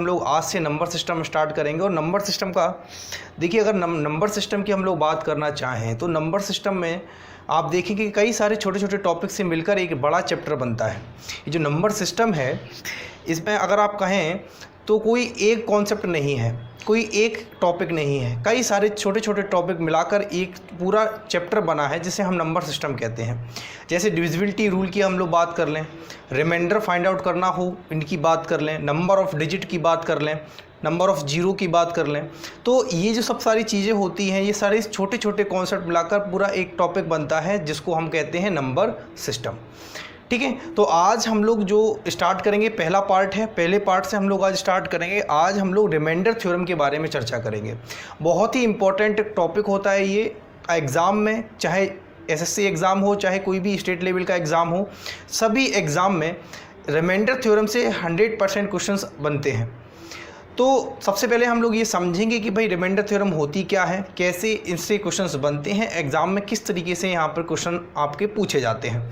हम लोग आज से नंबर सिस्टम स्टार्ट करेंगे। और नंबर सिस्टम का देखिए, अगर नंबर सिस्टम की हम लोग बात करना चाहें तो नंबर सिस्टम में आप देखेंगे कि कई सारे छोटे छोटे टॉपिक से मिलकर एक बड़ा चैप्टर बनता है। ये जो नंबर सिस्टम है, इसमें अगर आप कहें तो कोई एक कॉन्सेप्ट नहीं है, कोई एक टॉपिक नहीं है, कई सारे छोटे छोटे टॉपिक मिलाकर एक पूरा चैप्टर बना है जिसे हम नंबर सिस्टम कहते हैं। जैसे डिविजिबिलिटी रूल की हम लोग बात कर लें, रिमाइंडर फाइंड आउट करना हो इनकी बात कर लें, नंबर ऑफ़ डिजिट की बात कर लें, नंबर ऑफ़ जीरो की बात कर लें, तो ये जो सब सारी चीज़ें होती हैं, ये सारे छोटे छोटे कॉन्सेप्ट मिलाकर पूरा एक टॉपिक बनता है जिसको हम कहते हैं नंबर सिस्टम। ठीक है, तो आज हम लोग जो स्टार्ट करेंगे, पहला पार्ट है, पहले पार्ट से हम लोग आज स्टार्ट करेंगे। आज हम लोग रिमाइंडर थ्योरम के बारे में चर्चा करेंगे। बहुत ही इंपॉर्टेंट टॉपिक होता है ये एग्ज़ाम में, चाहे एसएससी एग्ज़ाम हो, चाहे कोई भी स्टेट लेवल का एग्ज़ाम हो, सभी एग्ज़ाम में रिमाइंडर थ्योरम से 100% क्वेश्चंस बनते हैं। तो सबसे पहले हम लोग ये समझेंगे कि भाई रिमाइंडर थ्योरम होती क्या है, कैसे इससे क्वेश्चंस बनते हैं, एग्ज़ाम में किस तरीके से यहाँ पर क्वेश्चन आपके पूछे जाते हैं।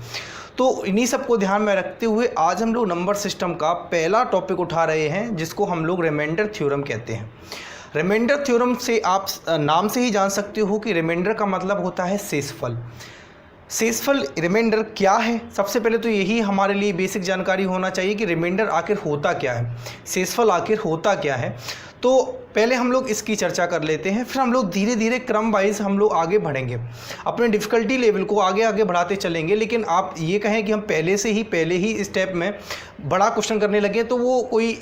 तो इन्हीं सब को ध्यान में रखते हुए आज हम लोग नंबर सिस्टम का पहला टॉपिक उठा रहे हैं जिसको हम लोग रिमाइंडर थ्योरम कहते हैं। रिमाइंडर थ्योरम से आप नाम से ही जान सकते हो कि रिमाइंडर का मतलब होता है शेषफल। शेषफल रिमाइंडर क्या है, सबसे पहले तो यही हमारे लिए बेसिक जानकारी होना चाहिए कि रिमाइंडर आखिर होता क्या है, शेषफल आखिर होता क्या है। तो पहले हम लोग इसकी चर्चा कर लेते हैं, फिर हम लोग धीरे धीरे क्रम वाइज हम लोग आगे बढ़ेंगे, अपने डिफ़िकल्टी लेवल को आगे आगे बढ़ाते चलेंगे। लेकिन आप ये कहें कि हम पहले ही स्टेप में बड़ा क्वेश्चन करने लगे तो वो कोई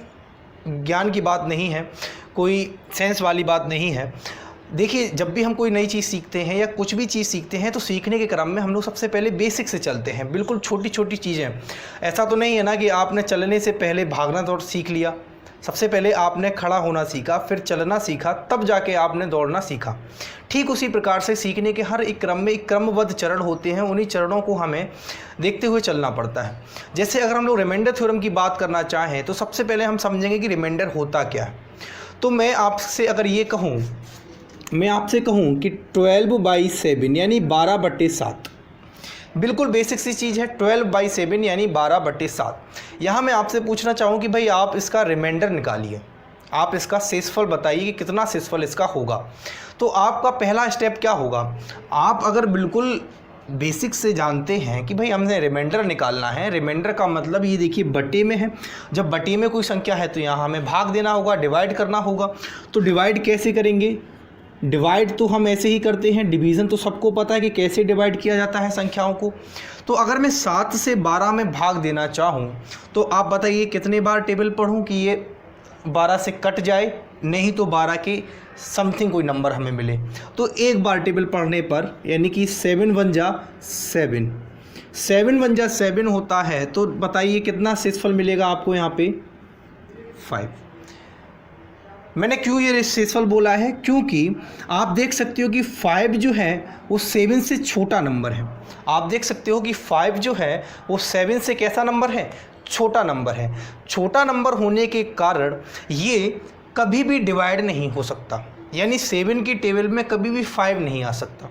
ज्ञान की बात नहीं है, कोई सेंस वाली बात नहीं है। देखिए, जब भी हम कोई नई चीज़ सीखते हैं या कुछ भी चीज़ सीखते हैं तो सीखने के क्रम में हम लोग सबसे पहले बेसिक से चलते हैं, बिल्कुल छोटी छोटी चीज़ें। ऐसा तो नहीं है ना कि आपने चलने से पहले भागना दौड़ सीख लिया। सबसे पहले आपने खड़ा होना सीखा, फिर चलना सीखा, तब जाके आपने दौड़ना सीखा। ठीक उसी प्रकार से सीखने के हर एक क्रम में एक क्रमबद्ध चरण होते हैं, उन्हीं चरणों को हमें देखते हुए चलना पड़ता है। जैसे अगर हम लोग रिमाइंडर थ्योरम की बात करना चाहें तो सबसे पहले हम समझेंगे कि रिमाइंडर होता क्या है। तो मैं आपसे अगर ये कहूँ, मैं आपसे कहूँ कि 12/7 यानी 12/7, बिल्कुल बेसिक सी चीज़ है। 12/7 यानी 12/7। यहाँ मैं आपसे पूछना चाहूँ कि भाई आप इसका रिमाइंडर निकालिए, आप इसका शेषफल बताइए कि कितना शेषफल इसका होगा। तो आपका पहला स्टेप क्या होगा, आप अगर बिल्कुल बेसिक से जानते हैं कि भाई हमने रिमाइंडर निकालना है, रिमाइंडर का मतलब ये देखिए बटे में है। जब बटे में कोई संख्या है तो यहाँ हमें भाग देना होगा, डिवाइड करना होगा। तो डिवाइड कैसे करेंगे, डिवाइड तो हम ऐसे ही करते हैं, डिवीज़न तो सबको पता है कि कैसे डिवाइड किया जाता है संख्याओं को। तो अगर मैं 7 से 12 में भाग देना चाहूँ तो आप बताइए कितने बार टेबल पढ़ूँ कि ये 12 से कट जाए, नहीं तो 12 के समथिंग कोई नंबर हमें मिले। तो एक बार टेबल पढ़ने पर, यानी कि 7 1 जा 7, 7 1 जा 7 होता है। तो बताइए कितना शेषफल मिलेगा आपको यहाँ पे, 5। मैंने क्यों ये शेषफल बोला है, क्योंकि आप देख सकते हो कि 5 जो है वो 7 से छोटा नंबर है। आप देख सकते हो कि 5 जो है वो 7 से कैसा नंबर है, छोटा नंबर है। छोटा नंबर होने के कारण ये कभी भी डिवाइड नहीं हो सकता, यानी 7 की टेबल में कभी भी 5 नहीं आ सकता।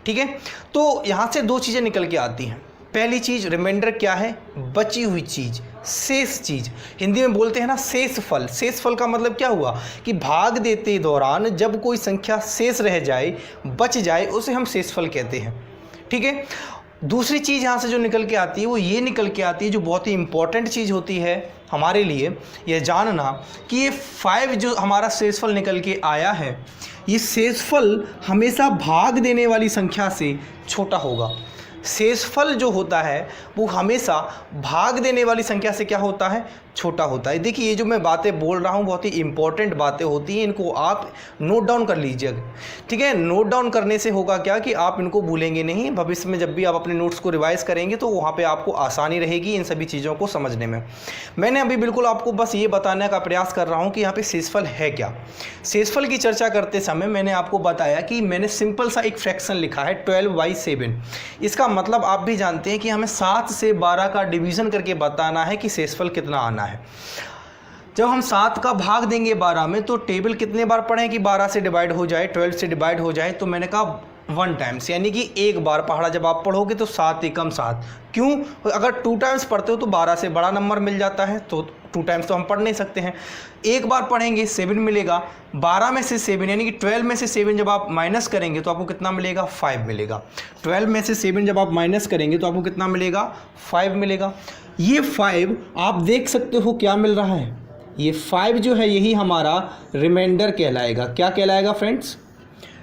ठीक है, तो यहाँ से दो चीज़ें निकल के आती हैं। पहली चीज़, रिमाइंडर क्या है, बची हुई चीज़, शेष चीज़। हिंदी में बोलते हैं ना शेषफल। शेषफल का मतलब क्या हुआ कि भाग देते दौरान जब कोई संख्या शेष रह जाए, बच जाए, उसे हम शेषफल कहते हैं। ठीक है, दूसरी चीज़ यहाँ से जो निकल के आती है वो ये निकल के आती है, जो बहुत ही इंपॉर्टेंट चीज़ होती है हमारे लिए, यह जानना कि ये 5 जो हमारा शेषफल निकल के आया है, ये शेषफल हमेशा भाग देने वाली संख्या से छोटा होगा। शेषफल जो होता है वो हमेशा भाग देने वाली संख्या से क्या होता है, छोटा होता है। देखिए, ये जो मैं बातें बोल रहा हूँ बहुत ही इंपॉर्टेंट बातें होती हैं, इनको आप नोट डाउन कर लीजिएगा। ठीक है, नोट डाउन करने से होगा क्या कि आप इनको भूलेंगे नहीं। भविष्य में जब भी आप अपने नोट्स को रिवाइज करेंगे तो वहाँ पे आपको आसानी रहेगी इन सभी चीज़ों को समझने में। मैंने अभी बिल्कुल आपको बस ये बताने का प्रयास कर रहा हूँ कि यहाँ पर शेषफल है क्या। शेषफल की चर्चा करते समय मैंने आपको बताया कि मैंने सिंपल सा एक फ्रैक्शन लिखा है 12/7। इसका मतलब आप भी जानते हैं कि हमें 7 से 12 का डिवीज़न करके बताना है कि शेषफल कितना आना है। जब हम 7 का भाग देंगे 12 में तो टेबल कितने बार पढ़ें कि 12 से डिवाइड हो जाए, 12 से डिवाइड हो जाए। तो मैंने कहा 1 टाइम्स, यानी कि एक बार पढ़ा जब आप पढ़ोगे तो 7 एकम 7। क्यों, अगर 2 टाइम्स पढ़ते हो तो 12 से बड़ा नंबर मिल जाता है, तो 2 टाइम्स तो हम पढ़ नहीं सकते हैं, एक बार पढ़ेंगे 7 मिलेगा। 12 में से 7 यानी कि 12 में से 7 जब आप माइनस करेंगे तो आपको कितना मिलेगा, 5 मिलेगा। 12 में से 7 जब आप माइनस करेंगे तो आपको कितना मिलेगा, 5 मिलेगा। ये 5 आप देख सकते हो क्या मिल रहा है, ये 5 जो है यही हमारा रिमाइंडर कहलाएगा। क्या कहलाएगा फ्रेंड्स,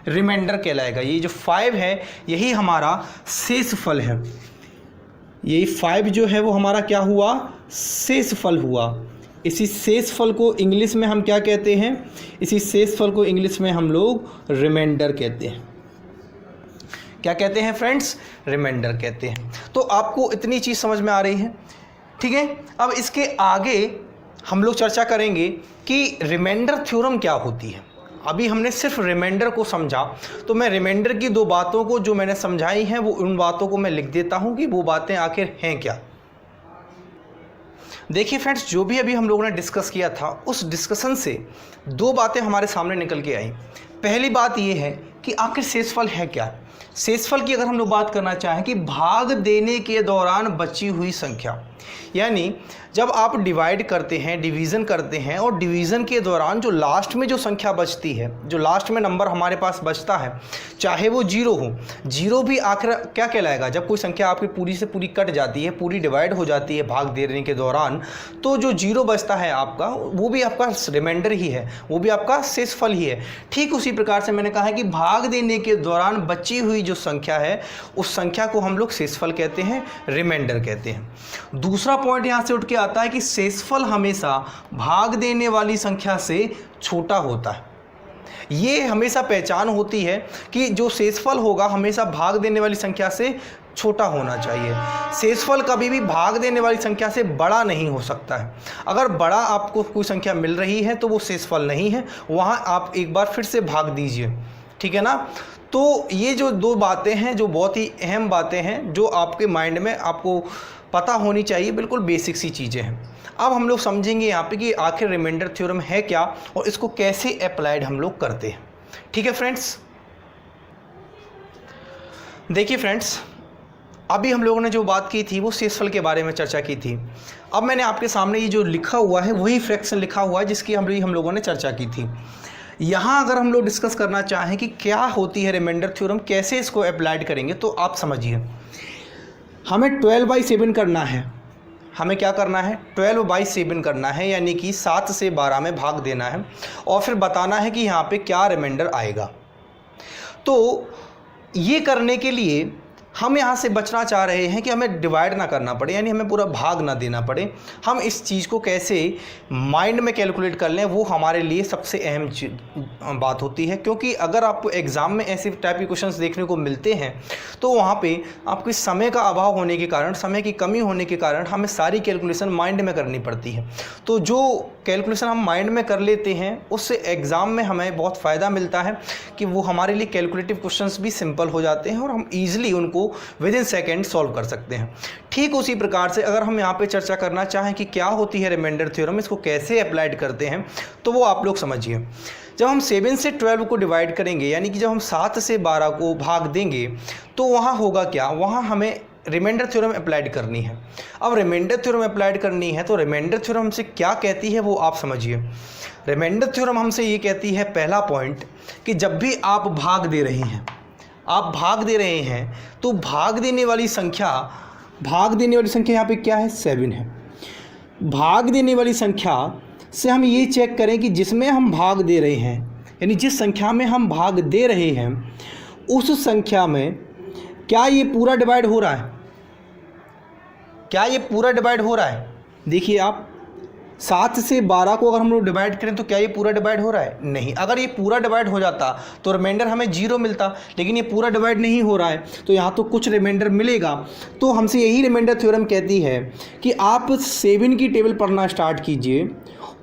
रिमाइंडर कहलाएगा। ये जो 5 है यही हमारा शेषफल है। यही 5 जो है वो हमारा क्या हुआ, शेषफल हुआ। इसी शेषफल को इंग्लिश में हम क्या कहते हैं, इसी शेषफल को इंग्लिश में हम लोग रिमाइंडर कहते हैं। क्या कहते हैं फ्रेंड्स, रिमाइंडर कहते हैं। तो आपको इतनी चीज़ समझ में आ रही है, ठीक है। अब इसके आगे हम लोग चर्चा करेंगे कि रिमाइंडर थ्योरम क्या होती है। अभी हमने सिर्फ रिमाइंडर को समझा, तो मैं रिमाइंडर की 2 बातों को जो मैंने समझाई हैं वो उन बातों को मैं लिख देता हूं कि वो बातें आखिर हैं क्या। देखिए फ्रेंड्स, जो भी अभी हम लोगों ने डिस्कस किया था उस डिस्कशन से 2 बातें हमारे सामने निकल के आई। पहली बात ये है कि आखिर शेषफल है क्या। शेषफल की अगर हम लोग बात करना चाहें कि भाग देने के दौरान बची हुई संख्या, यानी जब आप डिवाइड करते हैं, डिवीज़न करते हैं और डिवीज़न के दौरान जो लास्ट में जो संख्या बचती है, जो लास्ट में नंबर हमारे पास बचता है, चाहे वो 0 हो, 0 भी आखिर क्या कहलाएगा। जब कोई संख्या आपकी पूरी से पूरी कट जाती है, पूरी डिवाइड हो जाती है भाग देने के दौरान, तो जो 0 बचता है आपका, वो भी आपका रिमाइंडर ही है, वो भी आपका शेषफल ही है। ठीक उसी प्रकार से मैंने कहा है कि भाग देने के दौरान बची हुई जो संख्या है उस संख्या को हम लोग शेषफल कहते हैं, रिमाइंडर कहते हैं। दूसरा पॉइंट यहाँ से उठ के आता है कि शेषफल हमेशा भाग देने वाली संख्या से छोटा होता है। ये हमेशा पहचान होती है कि जो शेषफल होगा हमेशा भाग देने वाली संख्या से छोटा होना चाहिए। शेषफल कभी भी भाग देने वाली संख्या से बड़ा नहीं हो सकता है। अगर बड़ा आपको कोई संख्या मिल रही है तो वो शेषफल नहीं है, वहाँ आप एक बार फिर से भाग दीजिए, ठीक है ना। तो ये जो 2 बातें हैं जो बहुत ही अहम बातें हैं, जो आपके माइंड में आपको पता होनी चाहिए, बिल्कुल बेसिक सी चीज़ें हैं। अब हम लोग समझेंगे यहाँ पे कि आखिर रिमाइंडर थ्योरम है क्या और इसको कैसे अप्लाइड हम लोग करते हैं, ठीक है फ्रेंड्स। देखिए फ्रेंड्स, अभी हम लोगों ने जो बात की थी वो शेषफल के बारे में चर्चा की थी। अब मैंने आपके सामने ये जो लिखा हुआ है वही फ्रैक्शन लिखा हुआ है जिसकी हम लोगों ने चर्चा की थी। यहाँ अगर हम लोग डिस्कस करना चाहें कि क्या होती है रिमाइंडर थ्योरम, कैसे इसको अप्लाइड करेंगे, तो आप समझिए, हमें 12/7 करना है। हमें क्या करना है, 12/7 करना है, यानी कि 7 से 12 में भाग देना है और फिर बताना है कि यहाँ पे क्या रिमाइंडर आएगा। तो ये करने के लिए हम यहाँ से बचना चाह रहे हैं कि हमें डिवाइड ना करना पड़े, यानी हमें पूरा भाग ना देना पड़े। हम इस चीज़ को कैसे माइंड में कैलकुलेट कर लें, वो हमारे लिए सबसे अहम बात होती है। क्योंकि अगर आपको एग्ज़ाम में ऐसे टाइप के क्वेश्चंस देखने को मिलते हैं तो वहाँ पे आपके समय का अभाव होने के कारण, समय की कमी होने के कारण हमें सारी कैलकुलेशन माइंड में करनी पड़ती है। तो जो कैलकुलेशन हम माइंड में कर लेते हैं उससे एग्ज़ाम में हमें बहुत फ़ायदा मिलता है कि वो हमारे लिए कैलकुलेटिव क्वेश्चंस भी सिंपल हो जाते हैं और हम ईजिली उनको विद इन सेकेंड सॉल्व कर सकते हैं। ठीक उसी प्रकार से अगर हम यहाँ पे चर्चा करना चाहें कि क्या होती है रिमाइंडर थ्योरम, इसको कैसे अप्लाइड करते हैं, तो वो आप लोग समझिए। जब हम 7 से 12 को डिवाइड करेंगे, यानी कि जब हम 7 से 12 को भाग देंगे, तो वहाँ होगा क्या, वहाँ हमें रिमाइंडर थ्योरम अप्लाइड करनी है। अब रिमाइंडर थ्योरम अप्लाइड करनी है तो रिमाइंडर थ्योरम हमसे क्या कहती है वो आप समझिए। रिमाइंडर थ्योरम हमसे ये कहती है, पहला पॉइंट, कि जब भी आप भाग दे रहे हैं, आप भाग दे रहे हैं, तो भाग देने वाली संख्या यहाँ पे क्या है, 7 है। भाग देने वाली संख्या से हम ये चेक करें कि जिसमें हम भाग दे रहे हैं, यानी जिस संख्या में हम भाग दे रहे हैं उस संख्या में क्या ये पूरा डिवाइड हो रहा है, क्या ये पूरा डिवाइड हो रहा है। देखिए आप 7 से 12 को अगर हम लोग डिवाइड करें तो क्या ये पूरा डिवाइड हो रहा है, नहीं। अगर ये पूरा डिवाइड हो जाता तो रिमाइंडर हमें 0 मिलता, लेकिन ये पूरा डिवाइड नहीं हो रहा है तो यहाँ तो कुछ रिमाइंडर मिलेगा। तो हमसे यही रिमाइंडर थ्योरम कहती है कि आप 7 की टेबल पढ़ना स्टार्ट कीजिए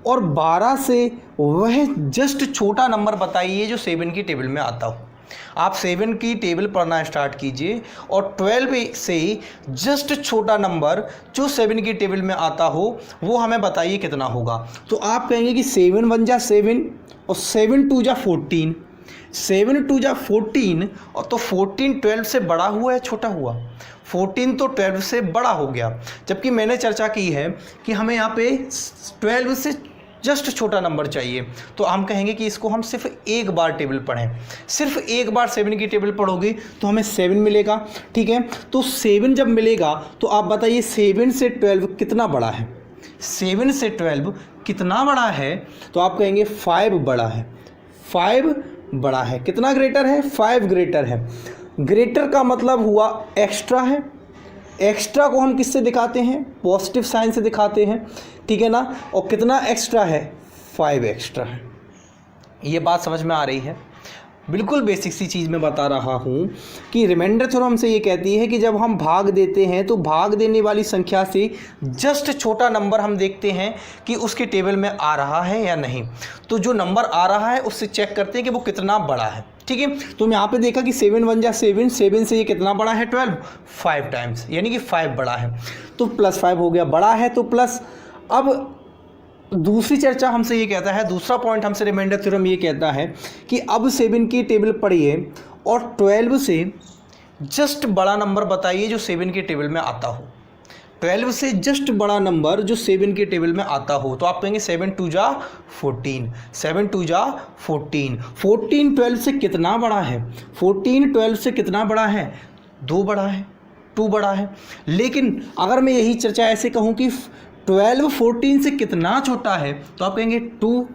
और 12 से वह जस्ट छोटा नंबर बताइए जो 7 की टेबल में आता हो। आप 7 की टेबल पढ़ना स्टार्ट कीजिए और 12 से जस्ट छोटा नंबर जो 7 की टेबल में आता हो वो हमें बताइए कितना होगा। तो आप कहेंगे कि 7 1 जा 7 और 7 2 जा 14, 7 2 जा 14, और तो 14 12 से बड़ा हुआ है छोटा हुआ, 14 तो 12 से बड़ा हो गया, जबकि मैंने चर्चा की है कि हमें यहाँ पे 12 से जस्ट छोटा नंबर चाहिए। तो हम कहेंगे कि इसको हम सिर्फ एक बार टेबल पढ़ें, सिर्फ एक बार 7 की टेबल पढ़ोगे तो हमें 7 मिलेगा। ठीक है, तो 7 जब मिलेगा तो आप बताइए 7 से 12 कितना बड़ा है, 7 से 12 कितना बड़ा है? तो आप कहेंगे 5 बड़ा है, 5 बड़ा है। कितना ग्रेटर है? 5 ग्रेटर है। ग्रेटर का मतलब हुआ एक्स्ट्रा है। एक्स्ट्रा को हम किससे दिखाते हैं? पॉजिटिव साइन से दिखाते हैं, ठीक है ना। और कितना एक्स्ट्रा है? 5 एक्स्ट्रा है। ये बात समझ में आ रही है? बिल्कुल बेसिक सी चीज़ मैं बता रहा हूँ कि रिमाइंडर थ्योरम हमसे ये कहती है कि जब हम भाग देते हैं तो भाग देने वाली संख्या से जस्ट छोटा नंबर हम देखते हैं कि उसके टेबल में आ रहा है या नहीं। तो जो नंबर आ रहा है उससे चेक करते हैं कि वो कितना बड़ा है। ठीक है, तो मैं यहाँ पे देखा कि 7 1 जा 7, 7 से ये कितना बड़ा है? 12, 5 टाइम्स, यानी कि 5 बड़ा है। तो +5 हो गया, बड़ा है तो प्लस। अब दूसरी चर्चा हमसे ये कहता है, दूसरा पॉइंट हमसे रिमाइंडर थ्योरम ये कहता है कि अब 7 की टेबल पढ़िए और 12 से जस्ट बड़ा नंबर बताइए जो 7 की टेबल में आता हो। 12 से जस्ट बड़ा नंबर जो 7 की टेबल में आता हो। तो आप कहेंगे 7 2 जा 14, 7 2 जा 14। 14 12 से कितना बड़ा है? 14 12 से कितना बड़ा है? 2 बड़ा है, 2 बड़ा है। लेकिन अगर मैं यही चर्चा ऐसे कहूँ कि 12 14 से कितना छोटा है, तो आप कहेंगे 2,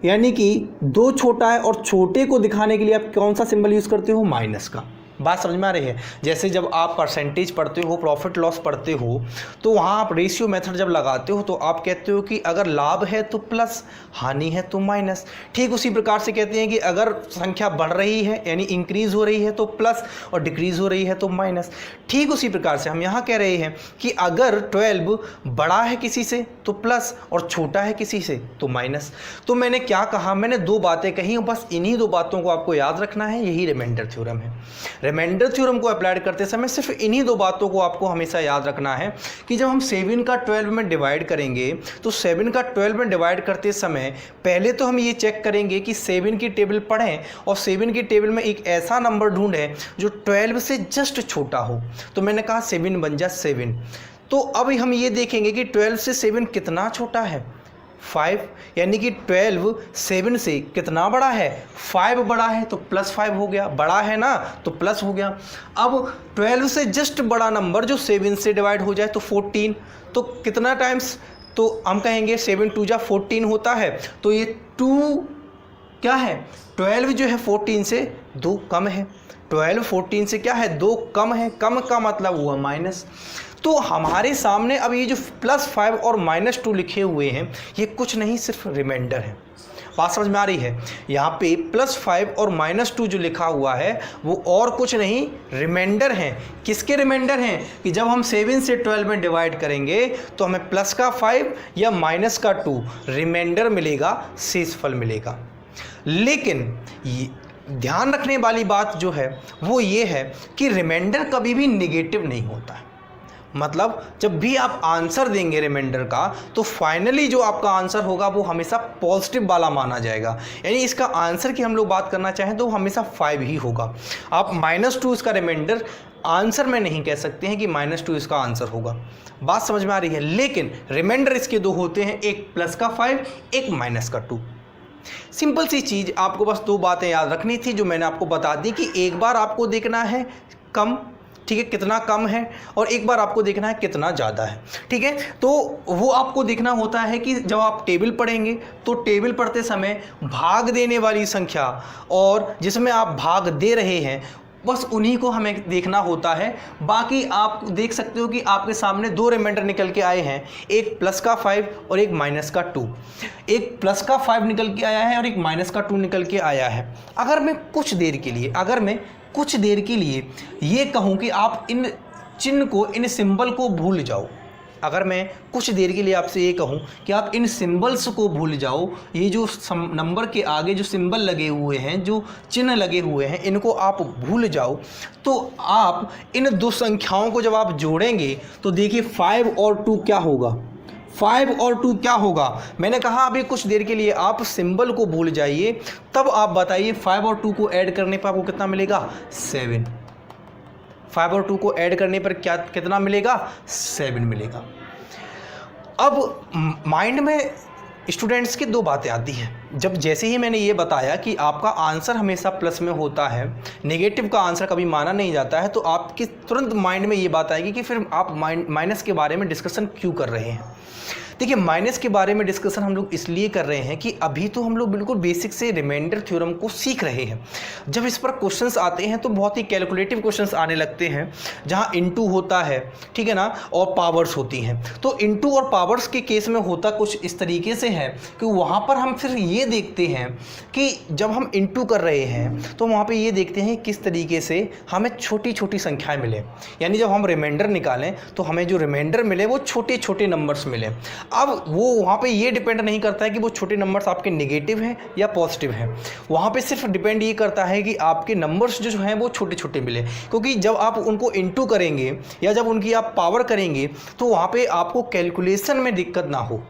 यानी कि 2 छोटा है। और छोटे को दिखाने के लिए आप कौन सा सिंबल यूज़ करते हो? माइनस का। बात समझ में आ रही है? जैसे जब आप परसेंटेज पढ़ते हो, प्रॉफिट लॉस पढ़ते हो, तो वहाँ आप रेशियो मेथड जब लगाते हो तो आप कहते हो कि अगर लाभ है तो प्लस, हानि है तो माइनस। ठीक उसी प्रकार से कहते हैं कि अगर संख्या बढ़ रही है यानी इंक्रीज हो रही है तो प्लस, और डिक्रीज हो रही है तो माइनस। ठीक उसी प्रकार से हम यहाँ कह रहे हैं कि अगर 12 बड़ा है किसी से तो प्लस और छोटा है किसी से तो माइनस। तो मैंने क्या कहा? मैंने 2 बातें कही, बस इन्हीं 2 बातों को आपको याद रखना है। यही रिमाइंडर थ्योरम है। रिमाइंडर थ्योरम को अप्लाई करते समय सिर्फ इन्हीं 2 बातों को आपको हमेशा याद रखना है कि जब हम 7 का 12 में डिवाइड करेंगे तो 7 का 12 में डिवाइड करते समय पहले तो हम ये चेक करेंगे कि 7 की टेबल पढ़ें और 7 की टेबल में एक ऐसा नंबर ढूंढें जो 12 से जस्ट छोटा हो। तो मैंने कहा 7 बन जा 7। तो अब हम ये देखेंगे कि 12 से 7 कितना छोटा है? 5, यानी कि 12 7 से कितना बड़ा है? 5 बड़ा है तो +5 हो गया, बड़ा है ना तो प्लस हो गया। अब 12 से जस्ट बड़ा नंबर जो 7 से डिवाइड हो जाए तो 14, तो कितना टाइम्स? तो हम कहेंगे 7 2 जा 14 होता है। तो ये 2 क्या है? 12 जो है 14 से 2 कम है। 12 14 से क्या है? 2 कम है। कम का मतलब हुआ माइनस। तो हमारे सामने अब ये जो +5 और -2 लिखे हुए हैं ये कुछ नहीं, सिर्फ रिमाइंडर है। बात समझ में आ रही है? यहाँ पे +5 और -2 जो लिखा हुआ है वो और कुछ नहीं, रिमाइंडर हैं। किसके रिमाइंडर हैं? कि जब हम 7 से 12 में डिवाइड करेंगे तो हमें +5 या -2 रिमाइंडर मिलेगा, शेषफल मिलेगा। लेकिन ध्यान रखने वाली बात जो है वो ये है कि रिमाइंडर कभी भी नेगेटिव नहीं होता है। मतलब जब भी आप आंसर देंगे रिमाइंडर का तो फाइनली जो आपका आंसर होगा वो हमेशा पॉजिटिव वाला माना जाएगा। यानी इसका आंसर की हम लोग बात करना चाहें तो हमेशा 5 ही होगा। आप -2 इसका रिमाइंडर आंसर में नहीं कह सकते हैं कि -2 इसका आंसर होगा। बात समझ में आ रही है? लेकिन रिमाइंडर इसके 2 होते हैं, एक +5, एक -2। सिंपल सी चीज़, आपको बस 2 बातें याद रखनी थी जो मैंने आपको बता दी कि एक बार आपको देखना है कम, ठीक है, कितना कम है, और एक बार आपको देखना है कितना ज़्यादा है। ठीक है, तो वो आपको देखना होता है कि जब आप टेबल पढ़ेंगे तो टेबल पढ़ते समय भाग देने वाली संख्या और जिसमें आप भाग दे रहे हैं बस उन्हीं को हमें देखना होता है। बाकी आप देख सकते हो कि आपके सामने 2 रिमाइंडर निकल के आए हैं, एक +5 और एक -2। एक +5 निकल के आया है और एक -2 निकल के आया है। अगर मैं कुछ देर के लिए ये कहूँ कि आप इन चिन्ह को, इन सिंबल को भूल जाओ, अगर मैं कुछ देर के लिए आपसे ये कहूँ कि आप इन सिंबल्स को भूल जाओ, ये जो नंबर के आगे जो सिंबल लगे हुए हैं, जो चिन्ह लगे हुए हैं, इनको आप भूल जाओ, तो आप इन 2 संख्याओं को जब आप जोड़ेंगे तो देखिए 5 और 2 क्या होगा? 5 और 2 क्या होगा? मैंने कहा अभी कुछ देर के लिए आप सिंबल को भूल जाइए, तब आप बताइए 5 और 2 को ऐड करने पर आपको कितना मिलेगा? 7। 5 और 2 को ऐड करने पर क्या कितना मिलेगा, 7 मिलेगा। अब माइंड में स्टूडेंट्स की दो बातें आती हैं। जब जैसे ही मैंने ये बताया कि आपका आंसर हमेशा प्लस में होता है, नेगेटिव का आंसर कभी माना नहीं जाता है, तो आपकी तुरंत माइंड में ये बात आएगी कि फिर आप माइनस के बारे में डिस्कशन क्यों कर रहे हैं। देखिए, माइनस के बारे में डिस्कशन हम लोग इसलिए कर रहे हैं कि अभी तो हम लोग बिल्कुल बेसिक से रिमाइंडर थ्योरम को सीख रहे हैं। जब इस पर क्वेश्चंस आते हैं तो बहुत ही कैलकुलेटिव क्वेश्चंस आने लगते हैं, जहां इनटू होता है, ठीक है ना, और पावर्स होती हैं। तो इनटू और पावर्स के केस में होता कुछ इस तरीके से है कि वहाँ पर हम फिर ये देखते हैं कि जब हम इनटू कर रहे हैं तो वहाँ पर ये देखते हैं किस तरीके से हमें छोटी छोटी संख्याएँ मिले, यानी जब हम रिमाइंडर निकालें तो हमें जो रिमाइंडर मिले वो छोटे छोटे नंबर्स मिले। अब वो वहाँ पे ये डिपेंड नहीं करता है कि वो छोटे नंबर्स आपके नेगेटिव हैं या पॉजिटिव हैं, वहाँ पे सिर्फ डिपेंड ये करता है कि आपके नंबर्स जो हैं वो छोटे छोटे मिले। क्योंकि जब आप उनको इनटू करेंगे या जब उनकी आप पावर करेंगे तो वहाँ पे आपको कैलकुलेशन में दिक्कत ना हो।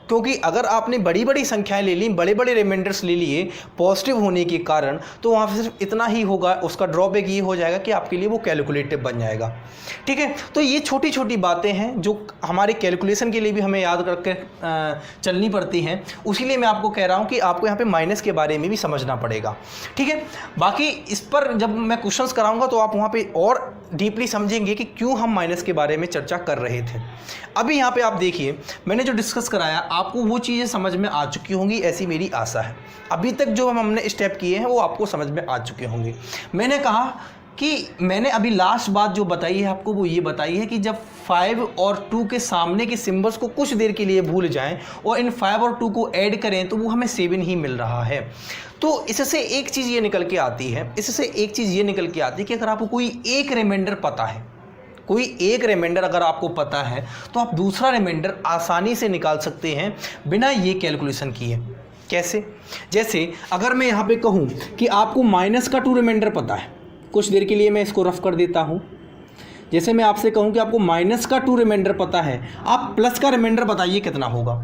क्योंकि अगर आपने बड़ी बड़ी संख्याएं ले ली, बड़े बड़े रिमाइंडर्स ले लिए पॉजिटिव होने के कारण, तो वहाँ पर सिर्फ इतना ही होगा। उसका ड्रॉबैक ये हो जाएगा कि आपके लिए वो कैलकुलेटिव बन जाएगा, ठीक है। तो ये छोटी छोटी बातें हैं जो हमारे कैलकुलेशन के लिए भी हमें याद करके चलनी पड़ती हैं। उसी लिए मैं आपको कह रहा हूँ कि आपको यहाँ पे माइनस के बारे में भी समझना पड़ेगा, ठीक है। बाकी इस पर जब मैं क्वेश्चंस कराऊंगा तो आप वहाँ पे और डीपली समझेंगे कि क्यों हम माइनस के बारे में चर्चा कर रहे थे। अभी यहाँ पे आप देखिए, मैंने जो डिस्कस कराया आपको वो चीज़ें समझ में आ चुकी होंगी, ऐसी मेरी आशा है। अभी तक जो हमने स्टेप किए हैं वो आपको समझ में आ चुके होंगे। मैंने कहा कि मैंने अभी लास्ट बात जो बताई है आपको वो ये बताई है कि जब 5 और 2 के सामने के सिंबल्स को कुछ देर के लिए भूल जाएं और इन 5 और 2 को ऐड करें तो वो हमें 7 ही मिल रहा है। तो इससे एक चीज़ ये निकल के आती है, कि अगर आपको कोई एक रिमाइंडर पता है, कोई एक रिमाइंडर अगर आपको पता है तो आप दूसरा रिमाइंडर आसानी से निकाल सकते हैं बिना ये कैलकुलेशन किए। कैसे? जैसे अगर मैं यहाँ पे कहूँ कि आपको माइनस का 2 रिमाइंडर पता है, कुछ देर के लिए मैं इसको रफ कर देता हूँ। जैसे मैं आपसे कहूँ कि आपको माइनस का 2 रिमाइंडर पता है, आप प्लस का रिमाइंडर बताइए कितना होगा।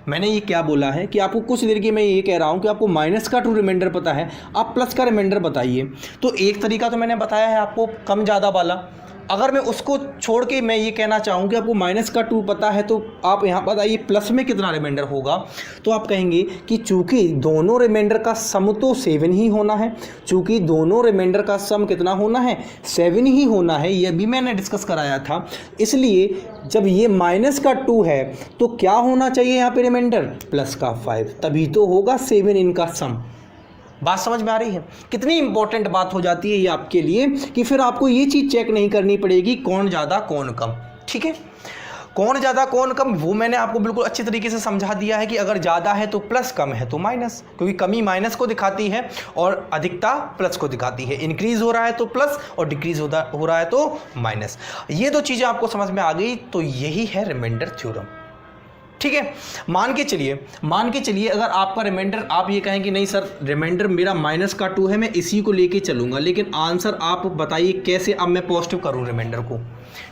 मैंने ये क्या बोला है कि आपको कुछ देर की मैं ये कह रहा हूँ कि आपको माइनस का 2 रिमाइंडर पता है, आप प्लस का रिमाइंडर बताइए। तो एक तरीका तो मैंने बताया है आपको कम ज़्यादा वाला। अगर मैं उसको छोड़ के मैं ये कहना चाहूँ कि आपको माइनस का 2 पता है तो आप यहाँ बताइए प्लस में कितना रिमाइंडर होगा। तो आप कहेंगे कि चूँकि दोनों रिमाइंडर का सम तो 7 ही होना है, चूँकि दोनों रिमाइंडर का सम कितना होना है, 7 ही होना है, ये भी मैंने डिस्कस कराया था। इसलिए जब ये माइनस का 2 है तो क्या होना चाहिए यहाँ पे रिमाइंडर, प्लस का 5, तभी तो होगा 7 इनका सम। बात समझ में आ रही है? कितनी इंपॉर्टेंट बात हो जाती है ये आपके लिए कि फिर आपको ये चीज़ चेक नहीं करनी पड़ेगी कौन ज़्यादा कौन कम, ठीक है। कौन ज़्यादा कौन कम वो मैंने आपको बिल्कुल अच्छी तरीके से समझा दिया है कि अगर ज़्यादा है तो प्लस, कम है तो माइनस, क्योंकि कमी माइनस को दिखाती है और अधिकता प्लस को दिखाती है। इंक्रीज़ हो रहा है तो प्लस और डिक्रीज़ हो रहा है तो माइनस। ये दो चीज़ें आपको समझ में आ गई तो यही है रिमाइंडर थ्योरम, ठीक है। मान के चलिए अगर आपका रिमाइंडर, आप ये कहें कि नहीं सर रिमाइंडर मेरा माइनस का 2 है, मैं इसी को लेके चलूँगा, लेकिन आंसर आप बताइए कैसे अब मैं पॉजिटिव करूँ रिमाइंडर को,